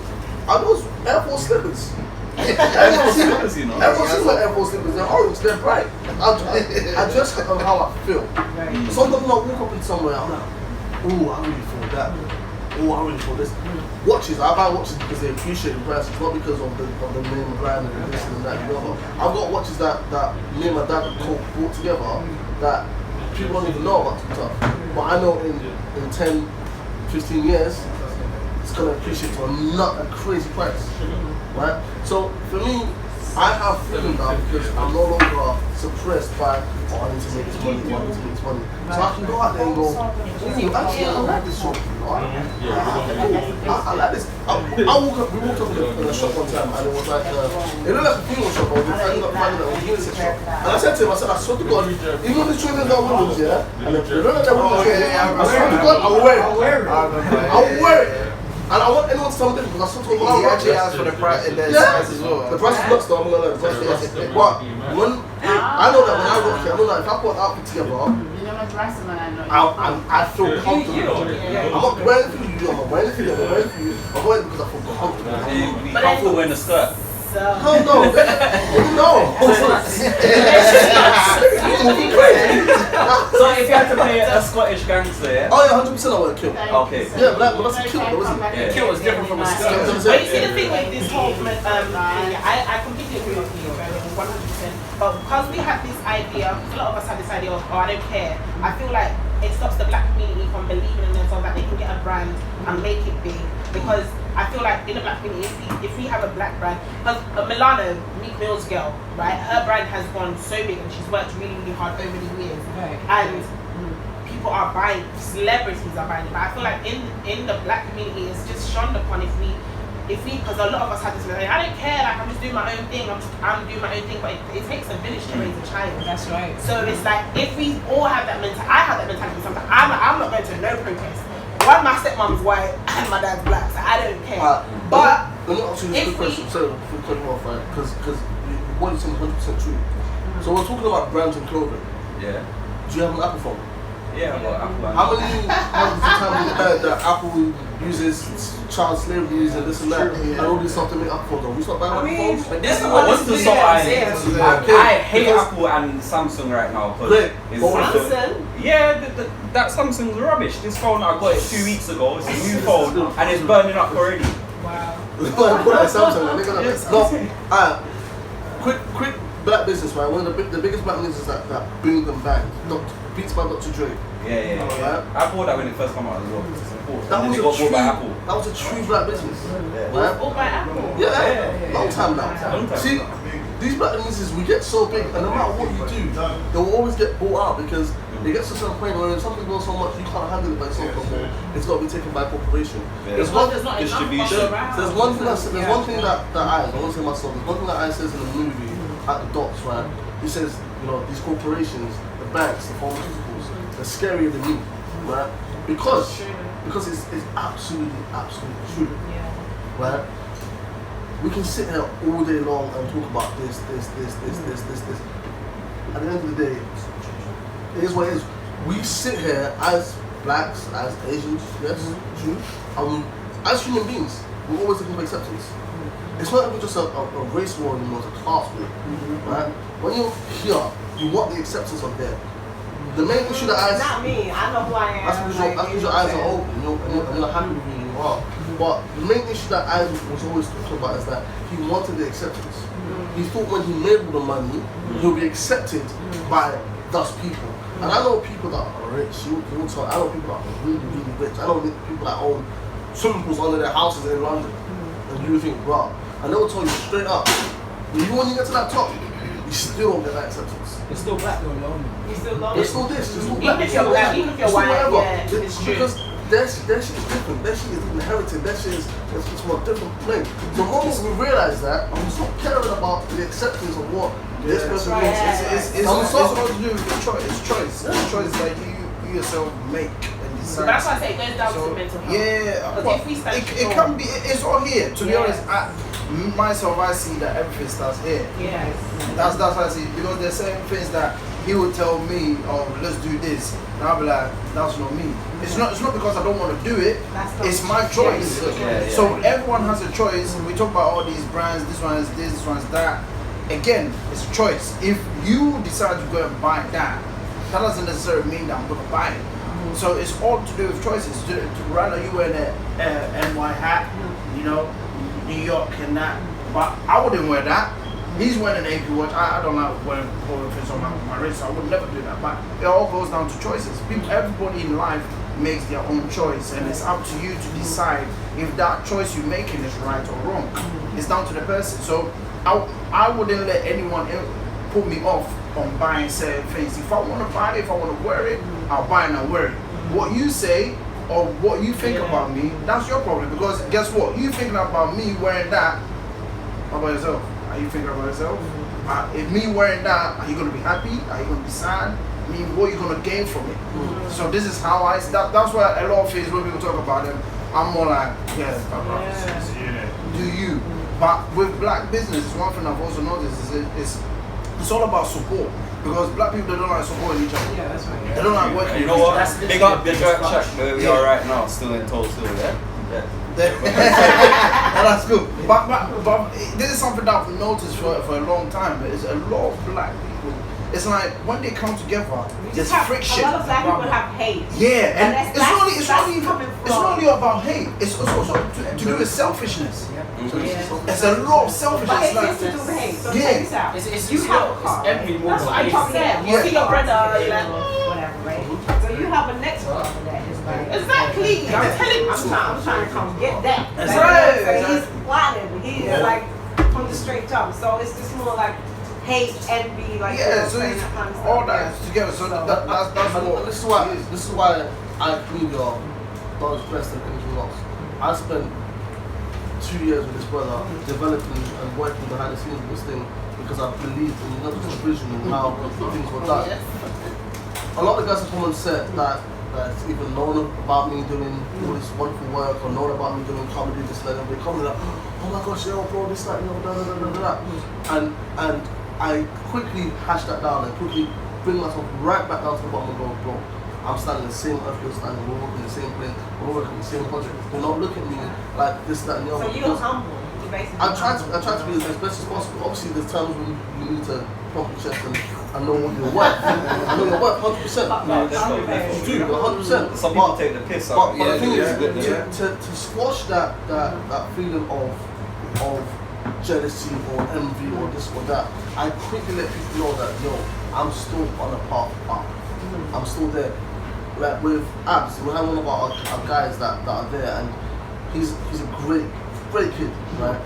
"Are those Air Force slippers?" Everyone sees my Air Force slippers. They're orange. They're bright. I dress on how I feel. Sometimes when I walk up in somewhere, I'm like, "Ooh, I really feel that. Oh, I really feel this." Watches, I buy watches because they appreciate the prices, not because of the name brand and this and that. I've got watches that me and my dad bought together that people don't even know about TikTok. But I know in 10, 15 years, it's going to appreciate to a crazy price. Right? So for me, I have freedom now because I'm no longer suppressed by, oh, I need to make this money, So I can go out there and go, actually, I like this shop. I like this. We walked up in a shop one time and it was like, it looked like a funeral shop, but we ended up finding it was a unisex shop. And I said to him, I swear to God, even the trainers are women's, and if they don't have their women's, I swear to God, I will wear it. And I want anyone to tell me different because I saw when I watch it. For the price, as well. The price is nuts though, I'm gonna lie. But when I know that when I rock it, I know that if I put an outfit together, I feel comfortable. I'm not wearing it for you, I'm not wearing it for you, I'm wearing it for you. I'm wearing it because I feel comfortable. Be comfortable wearing a skirt. Hell no. So if you had to play a Scottish gangster, yeah? Oh yeah, 100% I would kill. Okay. Yeah, but that's a kill though, isn't it? Yeah. Kill is different from a skirt. But you see the thing with this whole I completely agree with you, 100%. But because we have this idea, a lot of us have this idea of, oh, I don't care. I feel like it stops the black community from believing in themselves that they can get a brand and make it big. Because I feel like in the black community, if we have a black brand, because Milano, Meek Mill's girl, right, her brand has gone so big and she's worked really, really hard over the years. And people are buying, celebrities are buying it. But I feel like in the black community, it's just shunned upon if we, because a lot of us have this mentality, I don't care, like I'm just doing my own thing, I'm doing my own thing, but it takes a village to raise a child. That's right. So it's like, if we all have that mentality, I have that mentality sometimes, I'm not going to no protest. One, my stepmom's white and my dad's black, so I don't care. But let me ask you this quick question, sorry, before we cut you off, right? Because what you're saying is 100% true. So we're talking about brands and clothing. Yeah. Do you have an Apple phone? Yeah, I've got Apple. How many times have you heard that Apple uses child slavery and this and that, and all this stuff to make Apple phones? We start buying Apple phones? But this is what wants to stop I hate Apple and Samsung right now. Samsung? Yeah, that Samsung's rubbish. This phone, I got it 2 weeks ago. It's a new phone and it's burning up already. Wow. No, quick black business, right? One of the biggest black businesses that boomed and banged. Beats by Dr. Dre. Yeah. Right? I bought that when it first came out as well. That was a true black business. Right? Bought by Apple? Yeah. Long time now. See, these black businesses, we get so big, and no matter what you do, they will always get bought out because it gets to a certain point where something goes so much you can't handle it by yourself no more. It's got to be taken by a corporation. There's one thing that I want to say myself. There's one thing that I says in the movie at the docks, right? He says, these corporations, the banks, the pharmaceuticals, they're scarier than me, right? Because it's absolutely true, right? We can sit here all day long and talk about this. At the end of the day, It is what it is. We sit here as blacks, as Asians, yes, true. As human beings, we're always looking for acceptance. It's not even just a race war anymore, it's a class war, right? When you're here, you want the acceptance of there. The main issue that I... Not me, I know who I am. That's because your eyes are open, and you're happy with who you are. But the main issue that I was always talking about is that he wanted the acceptance. He thought when he made all the money, he'll be accepted by those people. And I know people that are rich. I know people that are really, really rich. I know people that own swimming pools under their houses in London. And you think, wow. And they will tell you straight up, even when you get to that top, you still don't get that acceptance. It's still black though, lonely. You still lonely. It's still this, it's still Even black. if you're black, even if you're white, yeah, it's it's true. because that shit is different. That shit is inherited. That shit is it's from a different plane. The moment we realize that, I'm stop caring about the acceptance of what this person is. It's all to do with choice. It's choice. It's choice that you yourself make and decide. But that's why I say it goes down to mental health. Yeah, Because if we stand it can be. It's all here. To be honest, myself, I see that everything starts here. Yes. That's what I see, because there's certain things that he would tell me, oh, let's do this, and I'll be like, that's not me. It's not because I don't want to do it. It's my choice. So everyone has a choice. We talk about all these brands. This one is this one is that. Again, it's a choice. If you decide to go and buy that doesn't necessarily mean that I'm going to buy it. So it's all to do with choices. Rather you wear the NY hat, you know, New York and that, but I wouldn't wear that. He's wearing an AP watch. I don't like wearing things on my wrist, so I would never do that. But it all goes down to choices. Everybody in life makes their own choice, and it's up to you to decide if that choice you're making is right or wrong. It's down to the person. So I wouldn't let anyone put me off on buying certain things. If I want to buy it, if I want to wear it, I'll buy it and I'll wear it. What you say or what you think about me, that's your problem. Because guess what? You thinking about me wearing that, how about yourself? Are you thinking about yourself? If me wearing that, are you going to be happy? Are you going to be sad? I mean, what are you going to gain from it? So this is how that's why a lot of things when people talk about them, I'm more like, do you? But with black business, one thing I've also noticed is it's all about support. Because black people, they don't like supporting each other. Yeah, that's right. They don't like working. You know what? Big up Chuck, where we are right now, still in Tulse, yeah? That's good. But this is something that I've noticed for a long time. There's a lot of black people. It's like when they come together, there's friction. A lot of black people have hate. Yeah, and it's not only about hate. It's also to do with selfishness. It's a lot of selfishness. But it's to do with hate. So check this out. You have a car. Every That's what I'm talking about. You see your brother, you're like, whatever, right? So you have a next brother that is like, Exactly. I'm trying to come get that. That's Like, right. So he's plotting. He's like from the straight jump. So it's just more like hate, envy, like so it's all that together. So that's what. This is why I believe you're not as blessed as anything else. I spent 2 years with this brother developing and working behind the scenes of this thing because I believed in not just the vision and how things were done. A lot of guys have come on set that's even known about me doing all this wonderful work or known about me doing comedy, this, that, and they come like, oh my gosh, yo, bro, this, that, you know, da da da da da. And I quickly hash that down and quickly bring myself right back down to the bottom and go, bro, I'm standing in the same earth you're standing, we're working in the same plane, we're working in the same project. Do not look at me like this, that, and the other. So you're humble. I try to be as best as possible. Obviously, there's times when you need to pump your chest and know what you're worth. I know you're worth 100%. You do, 100%. Some people take the piss out. But the thing is, to squash that feeling of jealousy or envy or this or that, I quickly let people know that, yo, I'm still on a path up. I'm still there. Like with Abs, we have one of our guys that are there, and he's a great kid, right?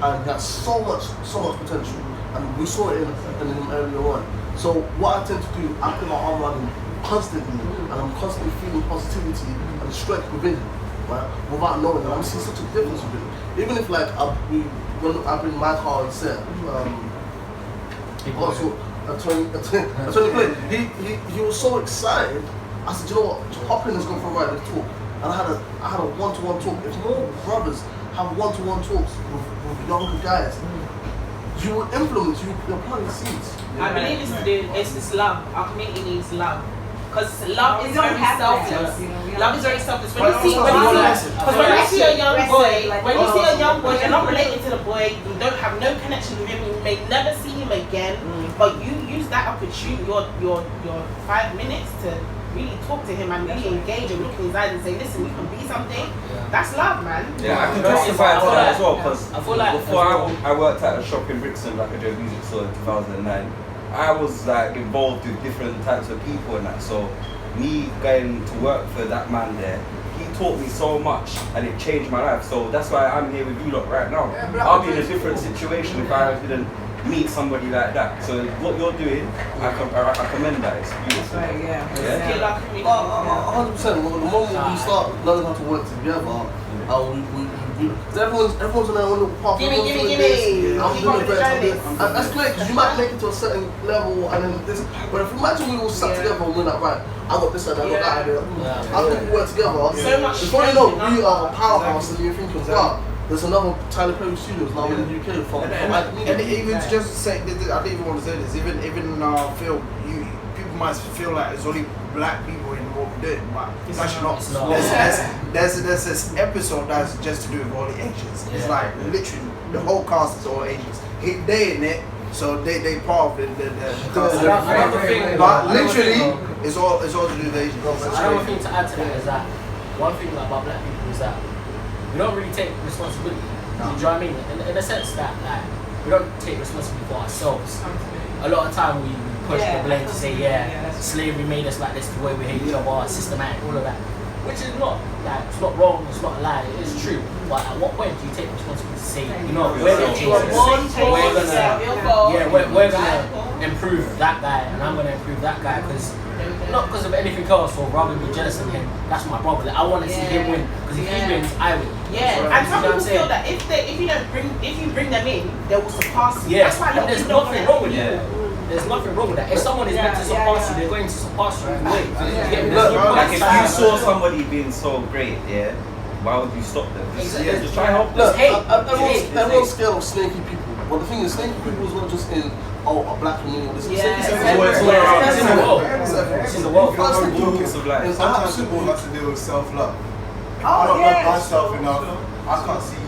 And he has so much potential, and we saw it in him earlier on. So what I tend to do, I put my arm around him constantly, and I'm constantly feeling positivity and strength within him, right? Without knowing, and I'm seeing such a difference with him. Even if like when I bring my car on set, also a 20 plate, he was so excited. I said, you know what, hop in, let's go for a ride, let's talk. And I had a one-to-one talk. If more brothers have one-to-one talks with younger guys, you will influence, you're planting seeds. I believe it's this love. Our community needs love. Because love is don't very have that, selfless. you know, Love is very selfless. When But you see, also when you see a young boy, like, when you see a young boy, you're not related to the boy, you don't have no connection with him, you may never see him again, but you use that opportunity, your 5 minutes to really talk to him and really engage and look in his eyes and say, listen, you can be something. That's love, man. Yeah, I can justify to that as well because I feel like before I worked at a shop in Brixton, like a Joe Music Store in 2009, I was like involved with different types of people and that. So me going to work for that man there, he taught me so much and it changed my life. So that's why I'm here with you lot right now. I'll be in a different situation if I didn't meet somebody like that. So what you're doing, I commend that. It's beautiful. Right, yeah. Yeah. 100%. Well, the moment we start learning how to work together, everyone's on their own little path. Gimme. I'm Keep doing on it the better. journey. And that's great because you might make it to a certain level and then this. But if imagine we all sat together and we're like, right, I got this idea, I got that idea. I think we work together. So much Before you know, strength we are a powerhouse and you're thinking, wow, there's another Tyler Perry Studios now in the UK from And even to just say, I didn't even want to say this. Even in our film, people might feel like it's only black people in what we're doing, but it's actually not. It's not. There's this episode that's just to do with all the Asians. It's like literally the whole cast is all Asians. They in it, so they part of the cast. But literally, it's all to do with Asians. Another thing to add to that is that one thing about black people is that we don't really take responsibility. Do you know what I mean? In the sense that like, we don't take responsibility for ourselves. A lot of time we push the blame to say, slavery made us like this, the way we hate each other, systematic, all of that. Which is not, like, it's not wrong, it's not a lie, it is true. But at what point do you take responsibility to say, you know, we're going to change this? We're going to improve that guy, and I'm going to improve that guy, because not because of anything else or rather be jealous of him. That's my brother. Like, I want to see him win, because if he wins, I win. Yeah, and some people feel that if you bring them in, they will surpass you. Yeah, That's why there's nothing wrong with that. There's nothing wrong with that. If someone is meant to surpass you, they're going to surpass you. Like if you saw somebody being so great, why would you stop them? Just try and help them. Everyone's scared of snaky people. But the thing is, snaky people is not just in a black community. This is It's in the world. It's in the world. Sometimes people have to deal with self-love. If I don't love myself enough, I can't see you.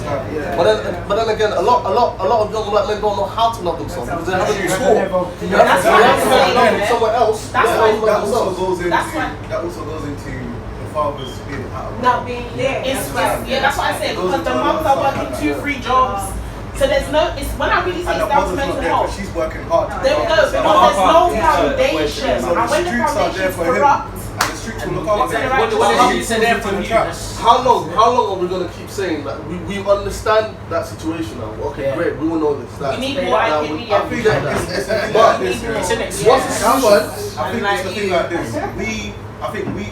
But then again, a lot of young black men don't know how to love themselves because they haven't been taught. That's why somewhere else. That also goes into the fathers being out of not being that's what I said, because the mums are working 2-3 jobs. So there's no, it's when I really say it's down to mental health. She's working hard. There we go, because there's no foundation. And when the foundation's corrupt, and the streets will look after him. How long are we gonna keep saying that we understand that situation now? Okay, great, we will know this. we need more activity. I think it's the thing like this. I think we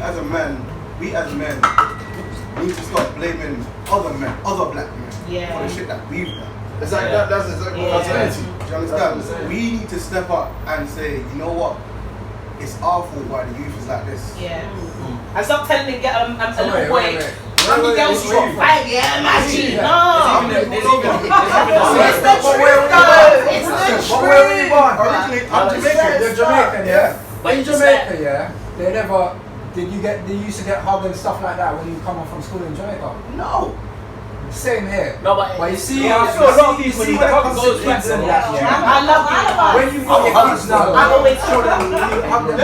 as men need to start blaming other black men for the shit that we've done. That's exactly what I'm saying. Do you understand? We need to step up and say, you know what? It's our fault why the youth is like this. And stop telling them, I'm a little boy. How many girls you got? 5 years, imagine. No. It's the truth, though. It's the truth. Where were you born? Originally, I'm Jamaican. You're Jamaican, yeah? But in Jamaica, they never, they used to get hugged and stuff like that when you come from school in Jamaica? No. Same here. No, but you see, I feel a lot of people when it comes to kids and that, I love you. when you meet your kids now, I'm always sure that you hug them.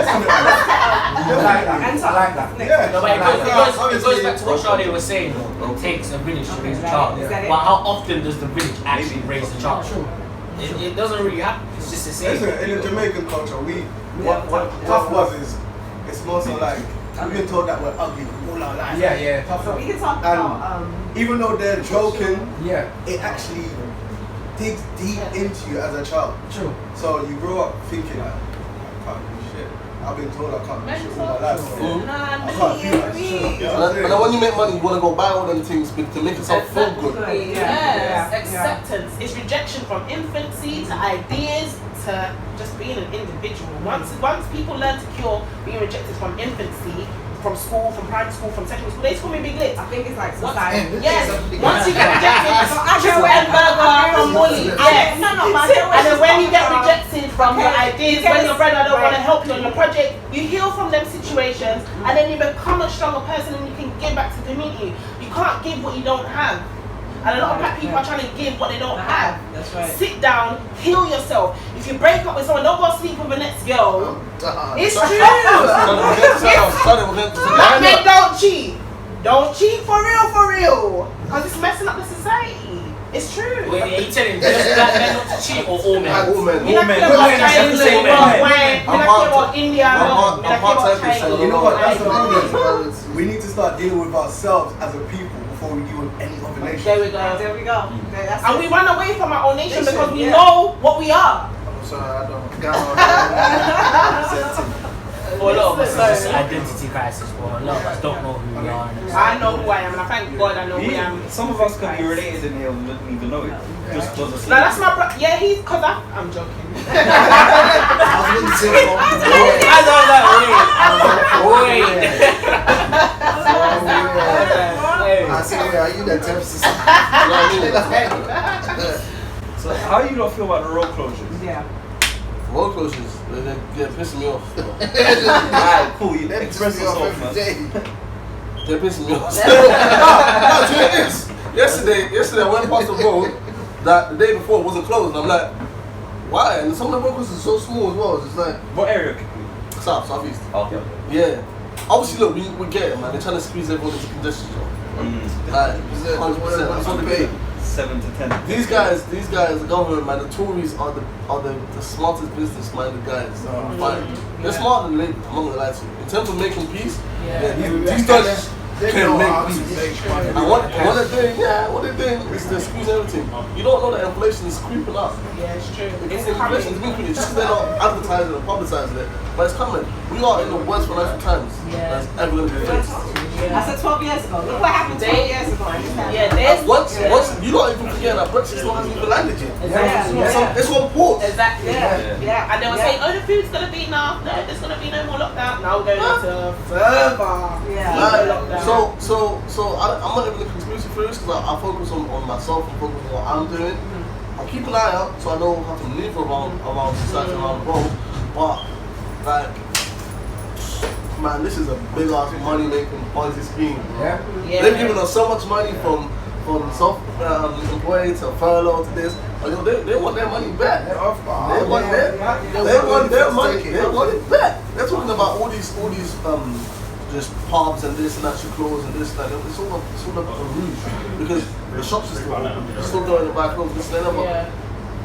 I like that. Yeah. No, but it goes back to what Shadi was saying. It takes a village to raise a child. But how often does the village actually raise a child? It doesn't really happen. It's just the same. Listen, in the Jamaican culture, what tough was is, it's more so like, we've been told that we're ugly all our life. Yeah, tough. We can talk about even though they're joking, Yeah. it actually digs deep into you as a child. True. So you grow up thinking like, I can't do shit. I've been told I can't do shit all my life. I can't do that shit. You know what I'm And then when you make money, you want to go buy all them things to make yourself feel good. Yes, acceptance. It's rejection from infancy to ideas to just being an individual. Once people learn to cure being rejected from infancy, from school, from primary school, from secondary school, they just call me Big Lips. I think it's like society. Yes. Once you get rejected, chicken and burger from Molly. Yes. And then when you get rejected from your ideas, when your brother don't want to help you on your project, you heal from them situations, and then you become a stronger person and you can give back to the community. You can't give what you don't have. And a lot of black people are trying to give what they don't have. That's right. Sit down, heal yourself. If you break up with someone, don't go sleep with the next girl. It's true. Black men don't cheat. Don't cheat for real. Because it's messing up the society. It's true. Wait, are you telling just black men not to cheat or all men? All men. You don't care about China, you don't care about India, you don't care about China. You know what? That's the thing. We need to start dealing with ourselves as a people before we deal with any other nation. There we go. And we run away from our own nation because we know what we are. I'm sorry, I don't. For a lot of us, it's just identity crisis. For a lot of us don't know who we are. I know who I am, and I thank God I know who I am. Some of us could be related in here and wouldn't even know it. Just doesn't. No, that's my brother. Yeah, he's because I'm joking. I was going to say, I said, are you that type of system? So how do you not feel about the road closures? Yeah. Road closures, they're pissing me off. Alright, cool. You express yourself, man. They're pissing me off. No, yesterday I went past the road that the day before wasn't closed, and I'm like, why? And some of the road closures are so small as well. It's just like, What area? southeast. Okay. Yeah. Obviously, look, we get it, man. They're trying to squeeze everyone into congestion. Like, 100%. That's what they do. 7 to 10. These guys, the government, man, the Tories are the smartest business-minded guys. They're smarter than Labour, I'm not gonna lie to you. In terms of making peace, these guys can make peace. And what they're doing is they're squeezing everything. You don't know that inflation is creeping up. Yeah, it's true. Inflation is creeping. It's just they're not advertising and publicizing it, but it's coming. We are in the worst financial times that's ever going to be faced. I said 12 years ago. Look what happened 12 years ago. Yeah, once you don't even forget that Brexit still hasn't even landed yet. It's on pause. Exactly. Yeah. And they were saying, oh, the food's gonna be enough. No, there's gonna be no more lockdown. Now we're going into further. Lockdown. So I'm not even a conspiracy theorist because I focus on myself and focus on what I'm doing. I keep an eye out so I know how to move around society, around the world. But like, man, this is a big ass money making policy scheme. They've given us so much money from self-employed to furlough to this. They want their money back. They want their money. They want it back. They're talking about all these just pubs and this and that should close and this and that. It's all a ruse because the shops are still going to buy clothes. This and that.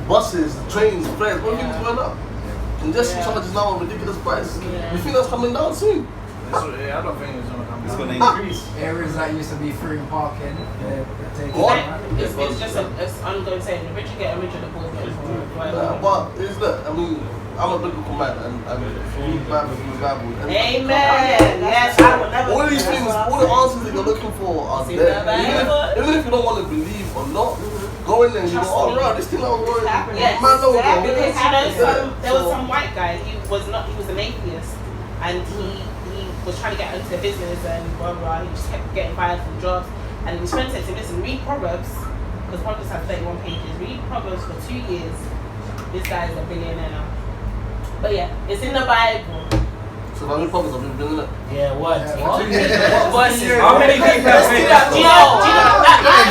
Buses, trains, planes, everything's going up. Congestion charges now a ridiculous price. You think that's coming down soon? I don't think it's going to come down. It's going to increase. Areas that used to be free parking, they're taking It's just an ongoing saying. The richer get richer, the poor get poorer. But it's that, I mean, I'm a biblical man and read Bible. Amen. Yes, I will never. All these things, all the answers that you're looking for are there. Even if you don't want to believe or not, go in there and you go, oh, bro, this thing I was going to Yes, because there was some white guy. He was an atheist, and he was trying to get into business and blah blah. He just kept getting fired from jobs, and his friend said to him, "Listen, read Proverbs, because Proverbs has 31 pages. Read Proverbs for 2 years. This guy is a billionaire now." But yeah, it's in the Bible. So how many Proverbs have you been in it? Yeah, what? How many people have read that?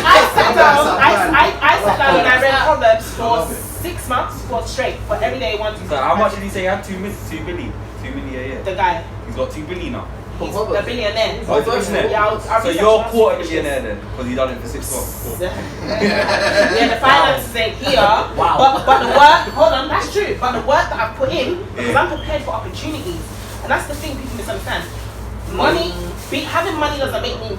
I sat down and I read Proverbs for 6 months straight, for every day 1 to 6. So how much did he say he had? 2 billion a year. The guy. He's got 2 billion now. He's the billionaire. Oh, he's a billionaire. Yeah, so you're quarter millionaire then, because you done it for 6 months. Yeah, the finances ain't here. Wow. But the work, hold on, that's true. But the work that I've put in, because I'm prepared for opportunities. And that's the thing people misunderstand. Having money doesn't make me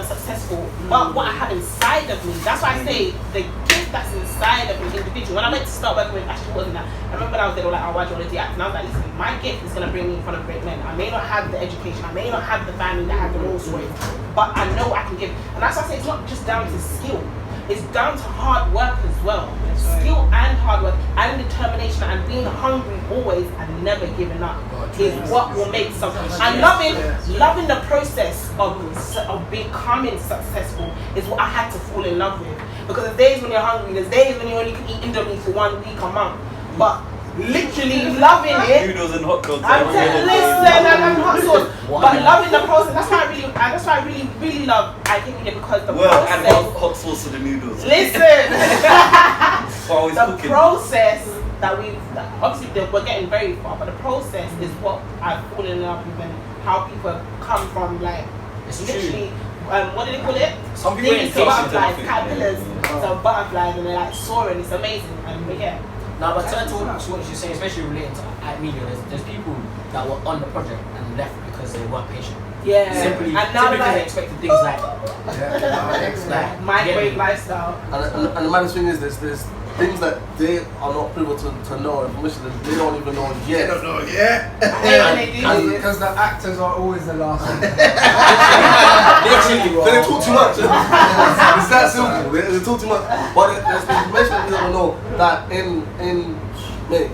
successful, but what I have inside of me, that's why I say the gift that's inside of an individual. When I went to start working with Ashley Ward and that, I remember when I was there, they were like, oh, why do you want to do acting? And I was like, listen, my gift is going to bring me in front of great men. I may not have the education, I may not have the family that have the all stories, but I know I can give. And that's why I say it's not just down to skill. It's down to hard work as well. Skill and hard work and determination and being hungry always and never giving up is what will make something. And loving the process of becoming successful is what I had to fall in love with. because there's days when you're hungry, there's days when you only can eat Indomie for 1 week a month. But literally loving it. Noodles and hot dogs. Listen, and hot sauce. But loving the process. That's why I really love I Think Media, because the process. And hot sauce to the noodles. Listen. The process that obviously we're getting very far, but the process is what I've fallen in love with, and how people come from like literally. What do they call it? Some people Things to butterflies, caterpillars, to butterflies, and they're like soaring. It's amazing. And yeah. No, but turn to what you're saying, especially relating to media, there's people that were on the project and left because they weren't patient. Yeah. Simply And now because they expected things like microwave lifestyle. And the maddest thing is there's things that they are not privy to know, information that they don't even know yet. They don't know yet. Because the actors are always the last one. Literally, they talk too much. It's that simple. They talk too much. But there's information that you don't know that in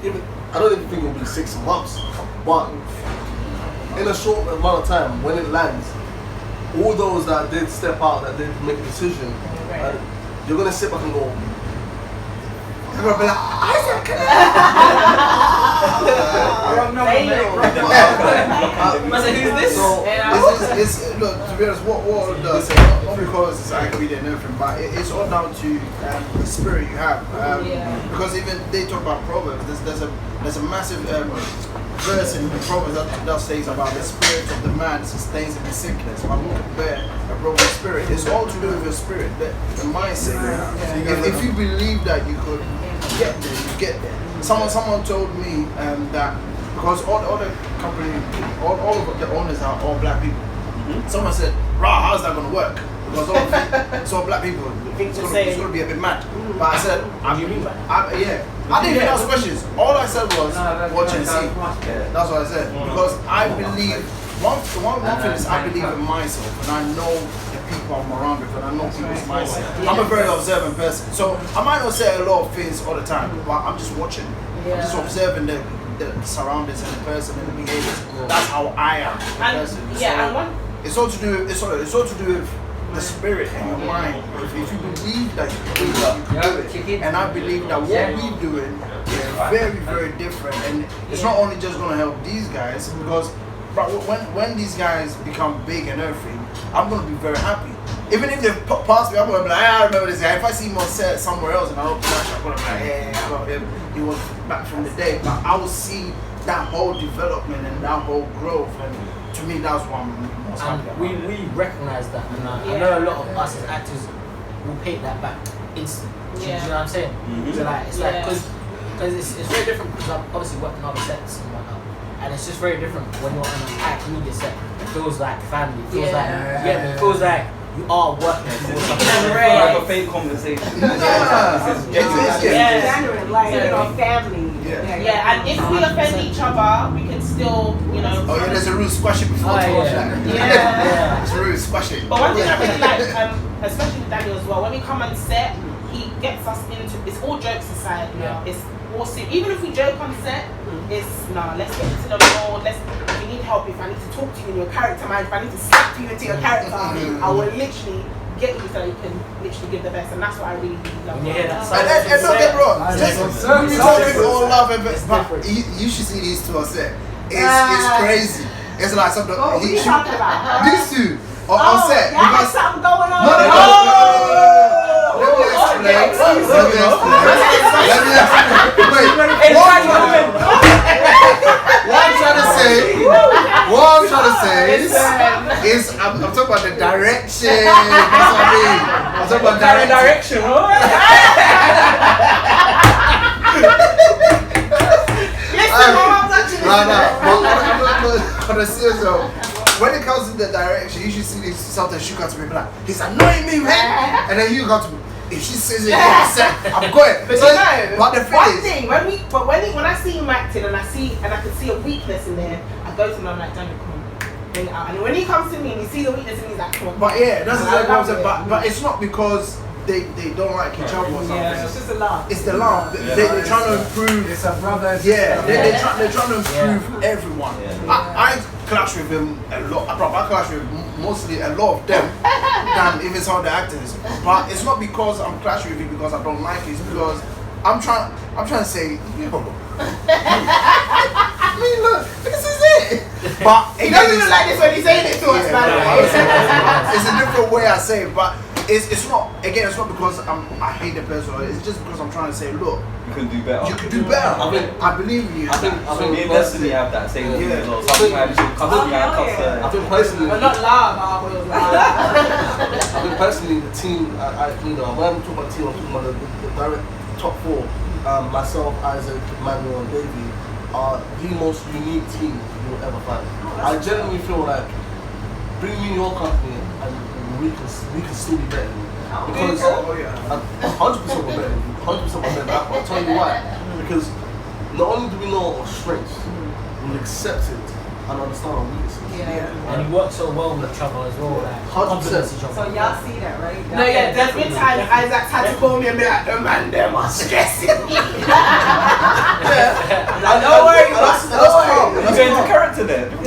even, I don't even think it'll be 6 months, but in a short amount of time, when it lands, all those that did step out, that did make a decision, you're gonna sit back and go. You're gonna be like, Isaac. Who's this? Look, to be honest, what it does, not because it's Wikipedia and everything, but it's all down to the spirit you have. Because even they talk about Proverbs, there's a massive verse in Proverbs that says about the spirit of the man sustains him in sickness, but who can bear a broken spirit? It's all to do with your spirit, the mindset. If you believe that you could get there, you get there. Someone told me that because all the company, all of the owners are all black people. Someone said, "Rah, how's that gonna work?" Because it's all black people. It's gonna be a bit mad. But I said, I didn't even ask questions. All I said was, watch and see. That's what I said. Because I believe, one thing is I believe in myself, and I know the people I'm around with, and I know people's mindset. I'm a very observant person. So I might not say a lot of things all the time, but I'm just watching. I'm just observing the surroundings and the person and the behaviors. That's how I am. It's all to do with the spirit and your mind. If you believe that you can do it, and I believe that what we're doing is very, very different, and it's not only just going to help these guys, because when these guys become big and everything, I'm going to be very happy. Even if they pass me, I'm going to be like, I remember this guy. If I see him on set somewhere else and I don't flash, I'm going to be like, hey, I love him. He was back from the day. But I will see that whole development and that whole growth, and to me, that's what I'm most happy about. We recognize that, and I know a lot of us as actors will paint that back instantly. Do you know what I'm saying? So like, it's like, because it's very different, because I've obviously worked on other sets and whatnot, and it's just very different when you're on an act media set. It feels like family. It feels like it feels like you are working towards something. Like a fake conversation. Genuine, like family. And if we offend each other, we can still, Oh yeah, there's a rule squashing before there's a rule squashing. But one thing I really like, especially with Daniel as well, when we come on set, he gets us into, it's all jokes aside, it's awesome. Even if we joke on set, it's let's get into the mode, if you need help, if I need to talk to you in your character mind, if I need to slap you into your character, I will literally get you so you can literally give the best, and that's what I really love. And don't get wrong, we talk people all love it, but you should see these two on set. It's crazy. It's like something. What are you talking about? These two on set. There has something going on. Let me explain. What I'm trying to say is I'm talking about the direction. That's what I mean. I'm talking about direction. On a serious note, when it comes to the direction, you should see something she got to be like, he's annoying me, man. And then you got to be, if she says it, I'm going. But but the thing is, when I see him acting and I can see a weakness in there, I go to him and I'm like, Daniel, come on, bring it out. And when he comes to me and he sees a weakness in me, he's like, come on. But yeah, that's exactly what I'm saying. But it's not because they don't like each other or something. Yeah, it's just a laugh. It's the laugh. They're trying to improve. It's a brother. Yeah, they're trying to improve everyone. I clash with him a lot. I clash with mostly a lot of them than even some of the actors. But it's not because I'm clashing with you because I don't like it. It's because I'm trying to say, yo. I mean, look, this is it. But He doesn't even like this when he's saying it to us, by the way. It's a different way I say it, but it's not. Again, it's not because I hate the person. It's just because I'm trying to say, look, You can do better. you can do better. I believe you. I think Me and Destiny have that same thing as well. Sometimes you cuss me out, cuss her. I think personally, But not loud, but I think personally the team, you know, when I'm talking about the team, I'm talking about the direct top four. Myself, Isaac, Manuel, and Davey are the most unique team you will ever find. I genuinely feel like bring me your company and we can still be better than you. Because 100% we're better than you. 100% we're better than that. But I'll tell you why. Because not only do we know our strengths, we accept it and understand our weaknesses. And you work so well with each other as well, like 100%. each other. So y'all see that, right? no, yeah, there's been times Isaac's had to call me and be like, the man, them are stressing me. Don't worry, that's don't worry. calm. You go into character then. And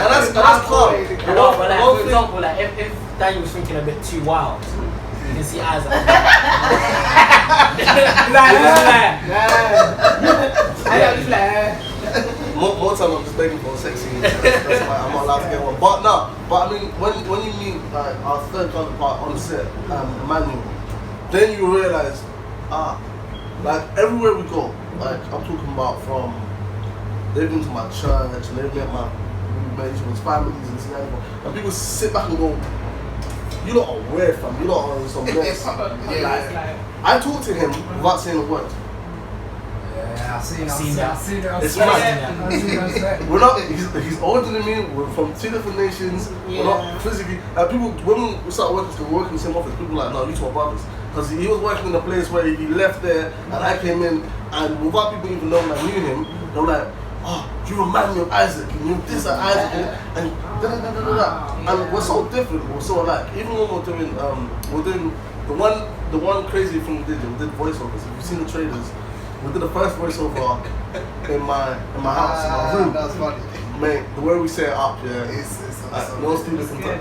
that's calm. No, but like, for example, like if Daniel was thinking a bit too wild, you can see Isaac. More time I'm just begging for a sex scene. That's why I'm not allowed to get one. But no, but I mean, when you meet like our third counterpart on the set, Emmanuel, then you realize, like everywhere we go, like I'm talking about from they've been to my church and they've met each other's families and stuff, and people sit back and go, you lot are weird, fam. You lot are some mess. Like, I talk to him without saying a word. Yeah, I've seen that. It's mad. We're not. He's older than me. We're from two different nations. We're not physically. People, when we start working, we're working in the same office. People are like, no, you two are brothers. Because he was working in a place where he left there, and I came in, and without people even knowing I knew him, they were like, oh, you remind me of Isaac, and you're this and Isaac, and da da da da da. And we're so different. We're so alike. Even when we're doing the one crazy thing we did voiceovers. If you've seen the trailers. We did the first voiceover in my house, in my room. That's funny. Mate, the way we set it up, no students can touch.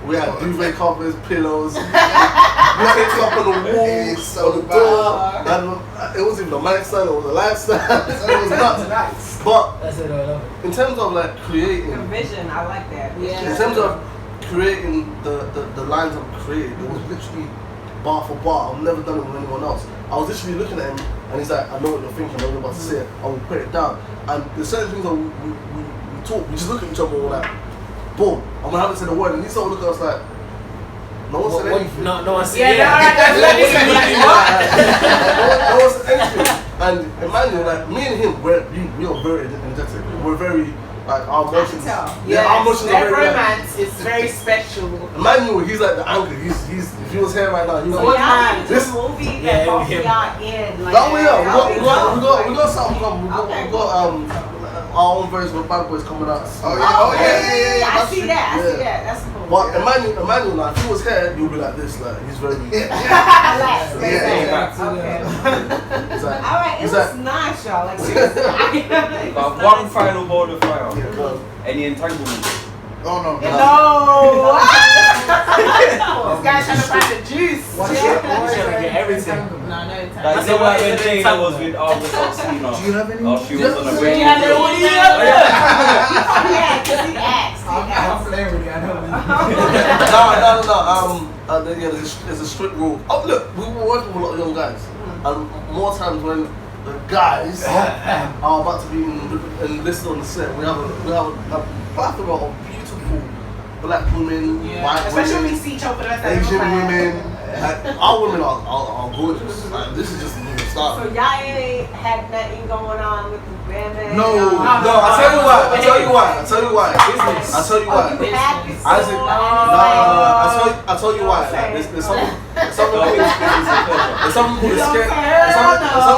We had duvet covers, pillows, blankets up on the wall, on the door. And it wasn't even a lifestyle, it was a lifestyle. It was nuts. But in terms of like creating The vision, I like that. in terms of creating the lines I've created, it was literally bar for bar. I've never done it with anyone else. I was literally looking at him and he's like, I know what you're thinking, I know what you're about to say, I will put it down. And there's certain things that we talk, we just look at each other and we're like, boom, I'm gonna have to say the word, and he started looking at us like, no one said anything. No one said Yeah, alright, that's what he said. Like, No one said anything. And Emmanuel, like, me and him, we are very energetic. We're very, like, our emotions. Yeah, our emotions their are very romance is very special. Emmanuel, he's like the anchor. If he was here right now, he was So like, y'all need this a movie that both of y'all in. Like, that we are. We got something coming. We got our own version of Bad Boys coming out. Oh yeah. I see that. That's cool. But Emmanuel, now, if he was here, you'll be like this. Like he's very. Okay. All right, it was nice, y'all. Like seriously. But one final ball of fire. Any entanglements? Oh no. No! This guy's trying to find the juice. He's trying to get everything. No, no Like, time. you know what, when Jada was with Alcina, Do you have any? she was on a break. Yeah, no, what do you have? Yeah, because he asked. I'm playing with you, I know. No. There's a strict rule. Oh look, we were working with a lot of young guys, and more times when the guys are about to be enlisted on the set, we have a plethora of beautiful black women, white Especially when we women, see each other for the rest of Asian the women. Like, our women are gorgeous. Like, this is just the new start. So y'all ain't had nothing going on with the band? No. I'll tell you why. Oh, you had this Isaac, I'll tell you why. Like, there's something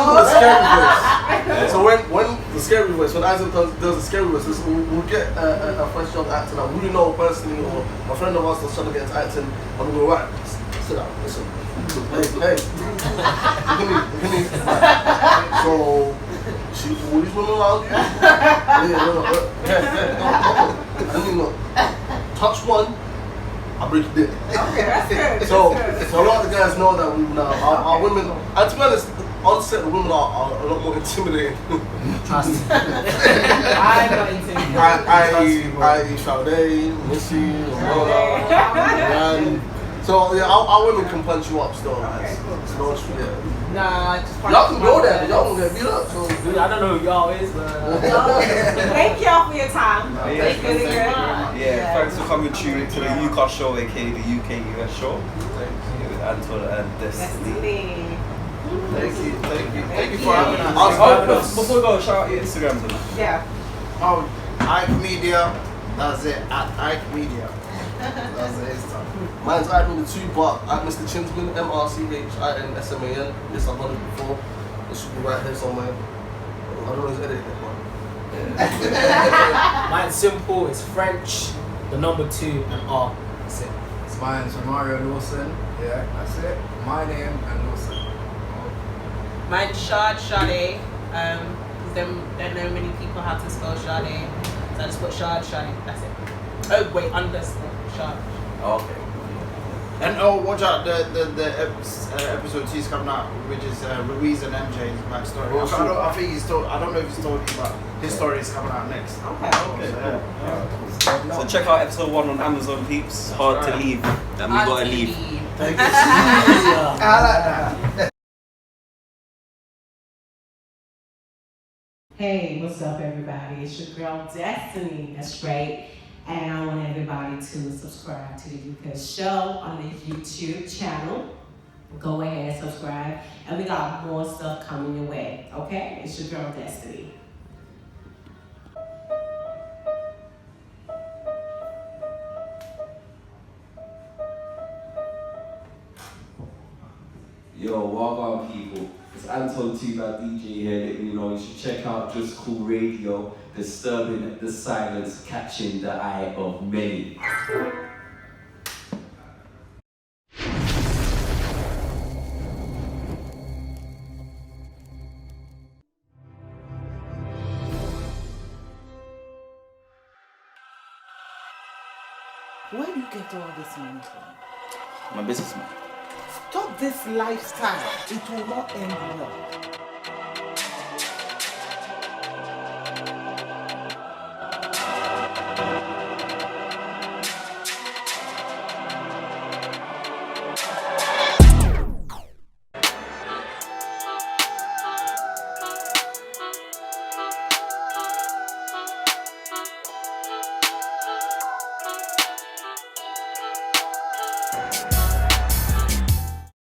called a scary voice. So when the scary voice, when Isaac does the scary voice, we'll get a fresh young actor that we know personally, or a friend of ours that's trying to get into acting, and we'll go, right, sit down, listen. Hey. Look at me. So, all these women around you? I don't even know. Touch one, I break your dick. Okay, that's good. So, That's good. so a lot of the guys know that we now our women. And to be honest, on set the women are a lot more intimidating. Trust. I'm not intimidated. I Sade, Missy, and so yeah, our women can punch you up still. Okay, cool. It's not true. Yeah. Nah, just Y'all can go there, but y'all won't get beat up. So I don't know who y'all is, but. Thank y'all for your time. Thank you. Yeah, thanks for coming to the Ukus show, aka the UK-US show. With Anton and Destiny. Thank you for having us. Before we go, shout out your Instagrams and that. Yeah. Oh, Ike Media. That's it. At Ike Media. That's it. It's time. mine's Iron 2, but at Mr. Chinsman, MRCHINSMAN. Yes, I've done it before. It should be right here somewhere. I don't know who's editing it, but. Mine's simple, it's French, the number 2 and R. That's it. Mine's ROMARIO Lawson. Yeah, that's it. My name and Lawson. Mine's Sade. Because don't know many people how to spell Sade. So I just put Sade. That's it. Oh wait, underscore Sade. Okay. And oh, watch out! The episode 2 is coming out, which is Ruiz and MJ's backstory. I think he's told. I don't know if he's told you, but his story is coming out next. Okay. So check out episode 1 on Amazon, peeps. Hard to leave. And we gotta leave. Thank you. I like that. Hey, what's up, everybody? It's your girl Destiny. That's right. And I want everybody to subscribe to the Ukus show on the YouTube channel. Go ahead, subscribe. And we got more stuff coming your way. Okay? It's your girl Destiny. Yo, welcome people. It's Anton T-Bad DJ here, letting you know you should check out JUSCOOLRADIO, disturbing the silence, catching the eye of many. Where do you get all this money from? I'm a businessman. Stop this lifestyle. It will not end well.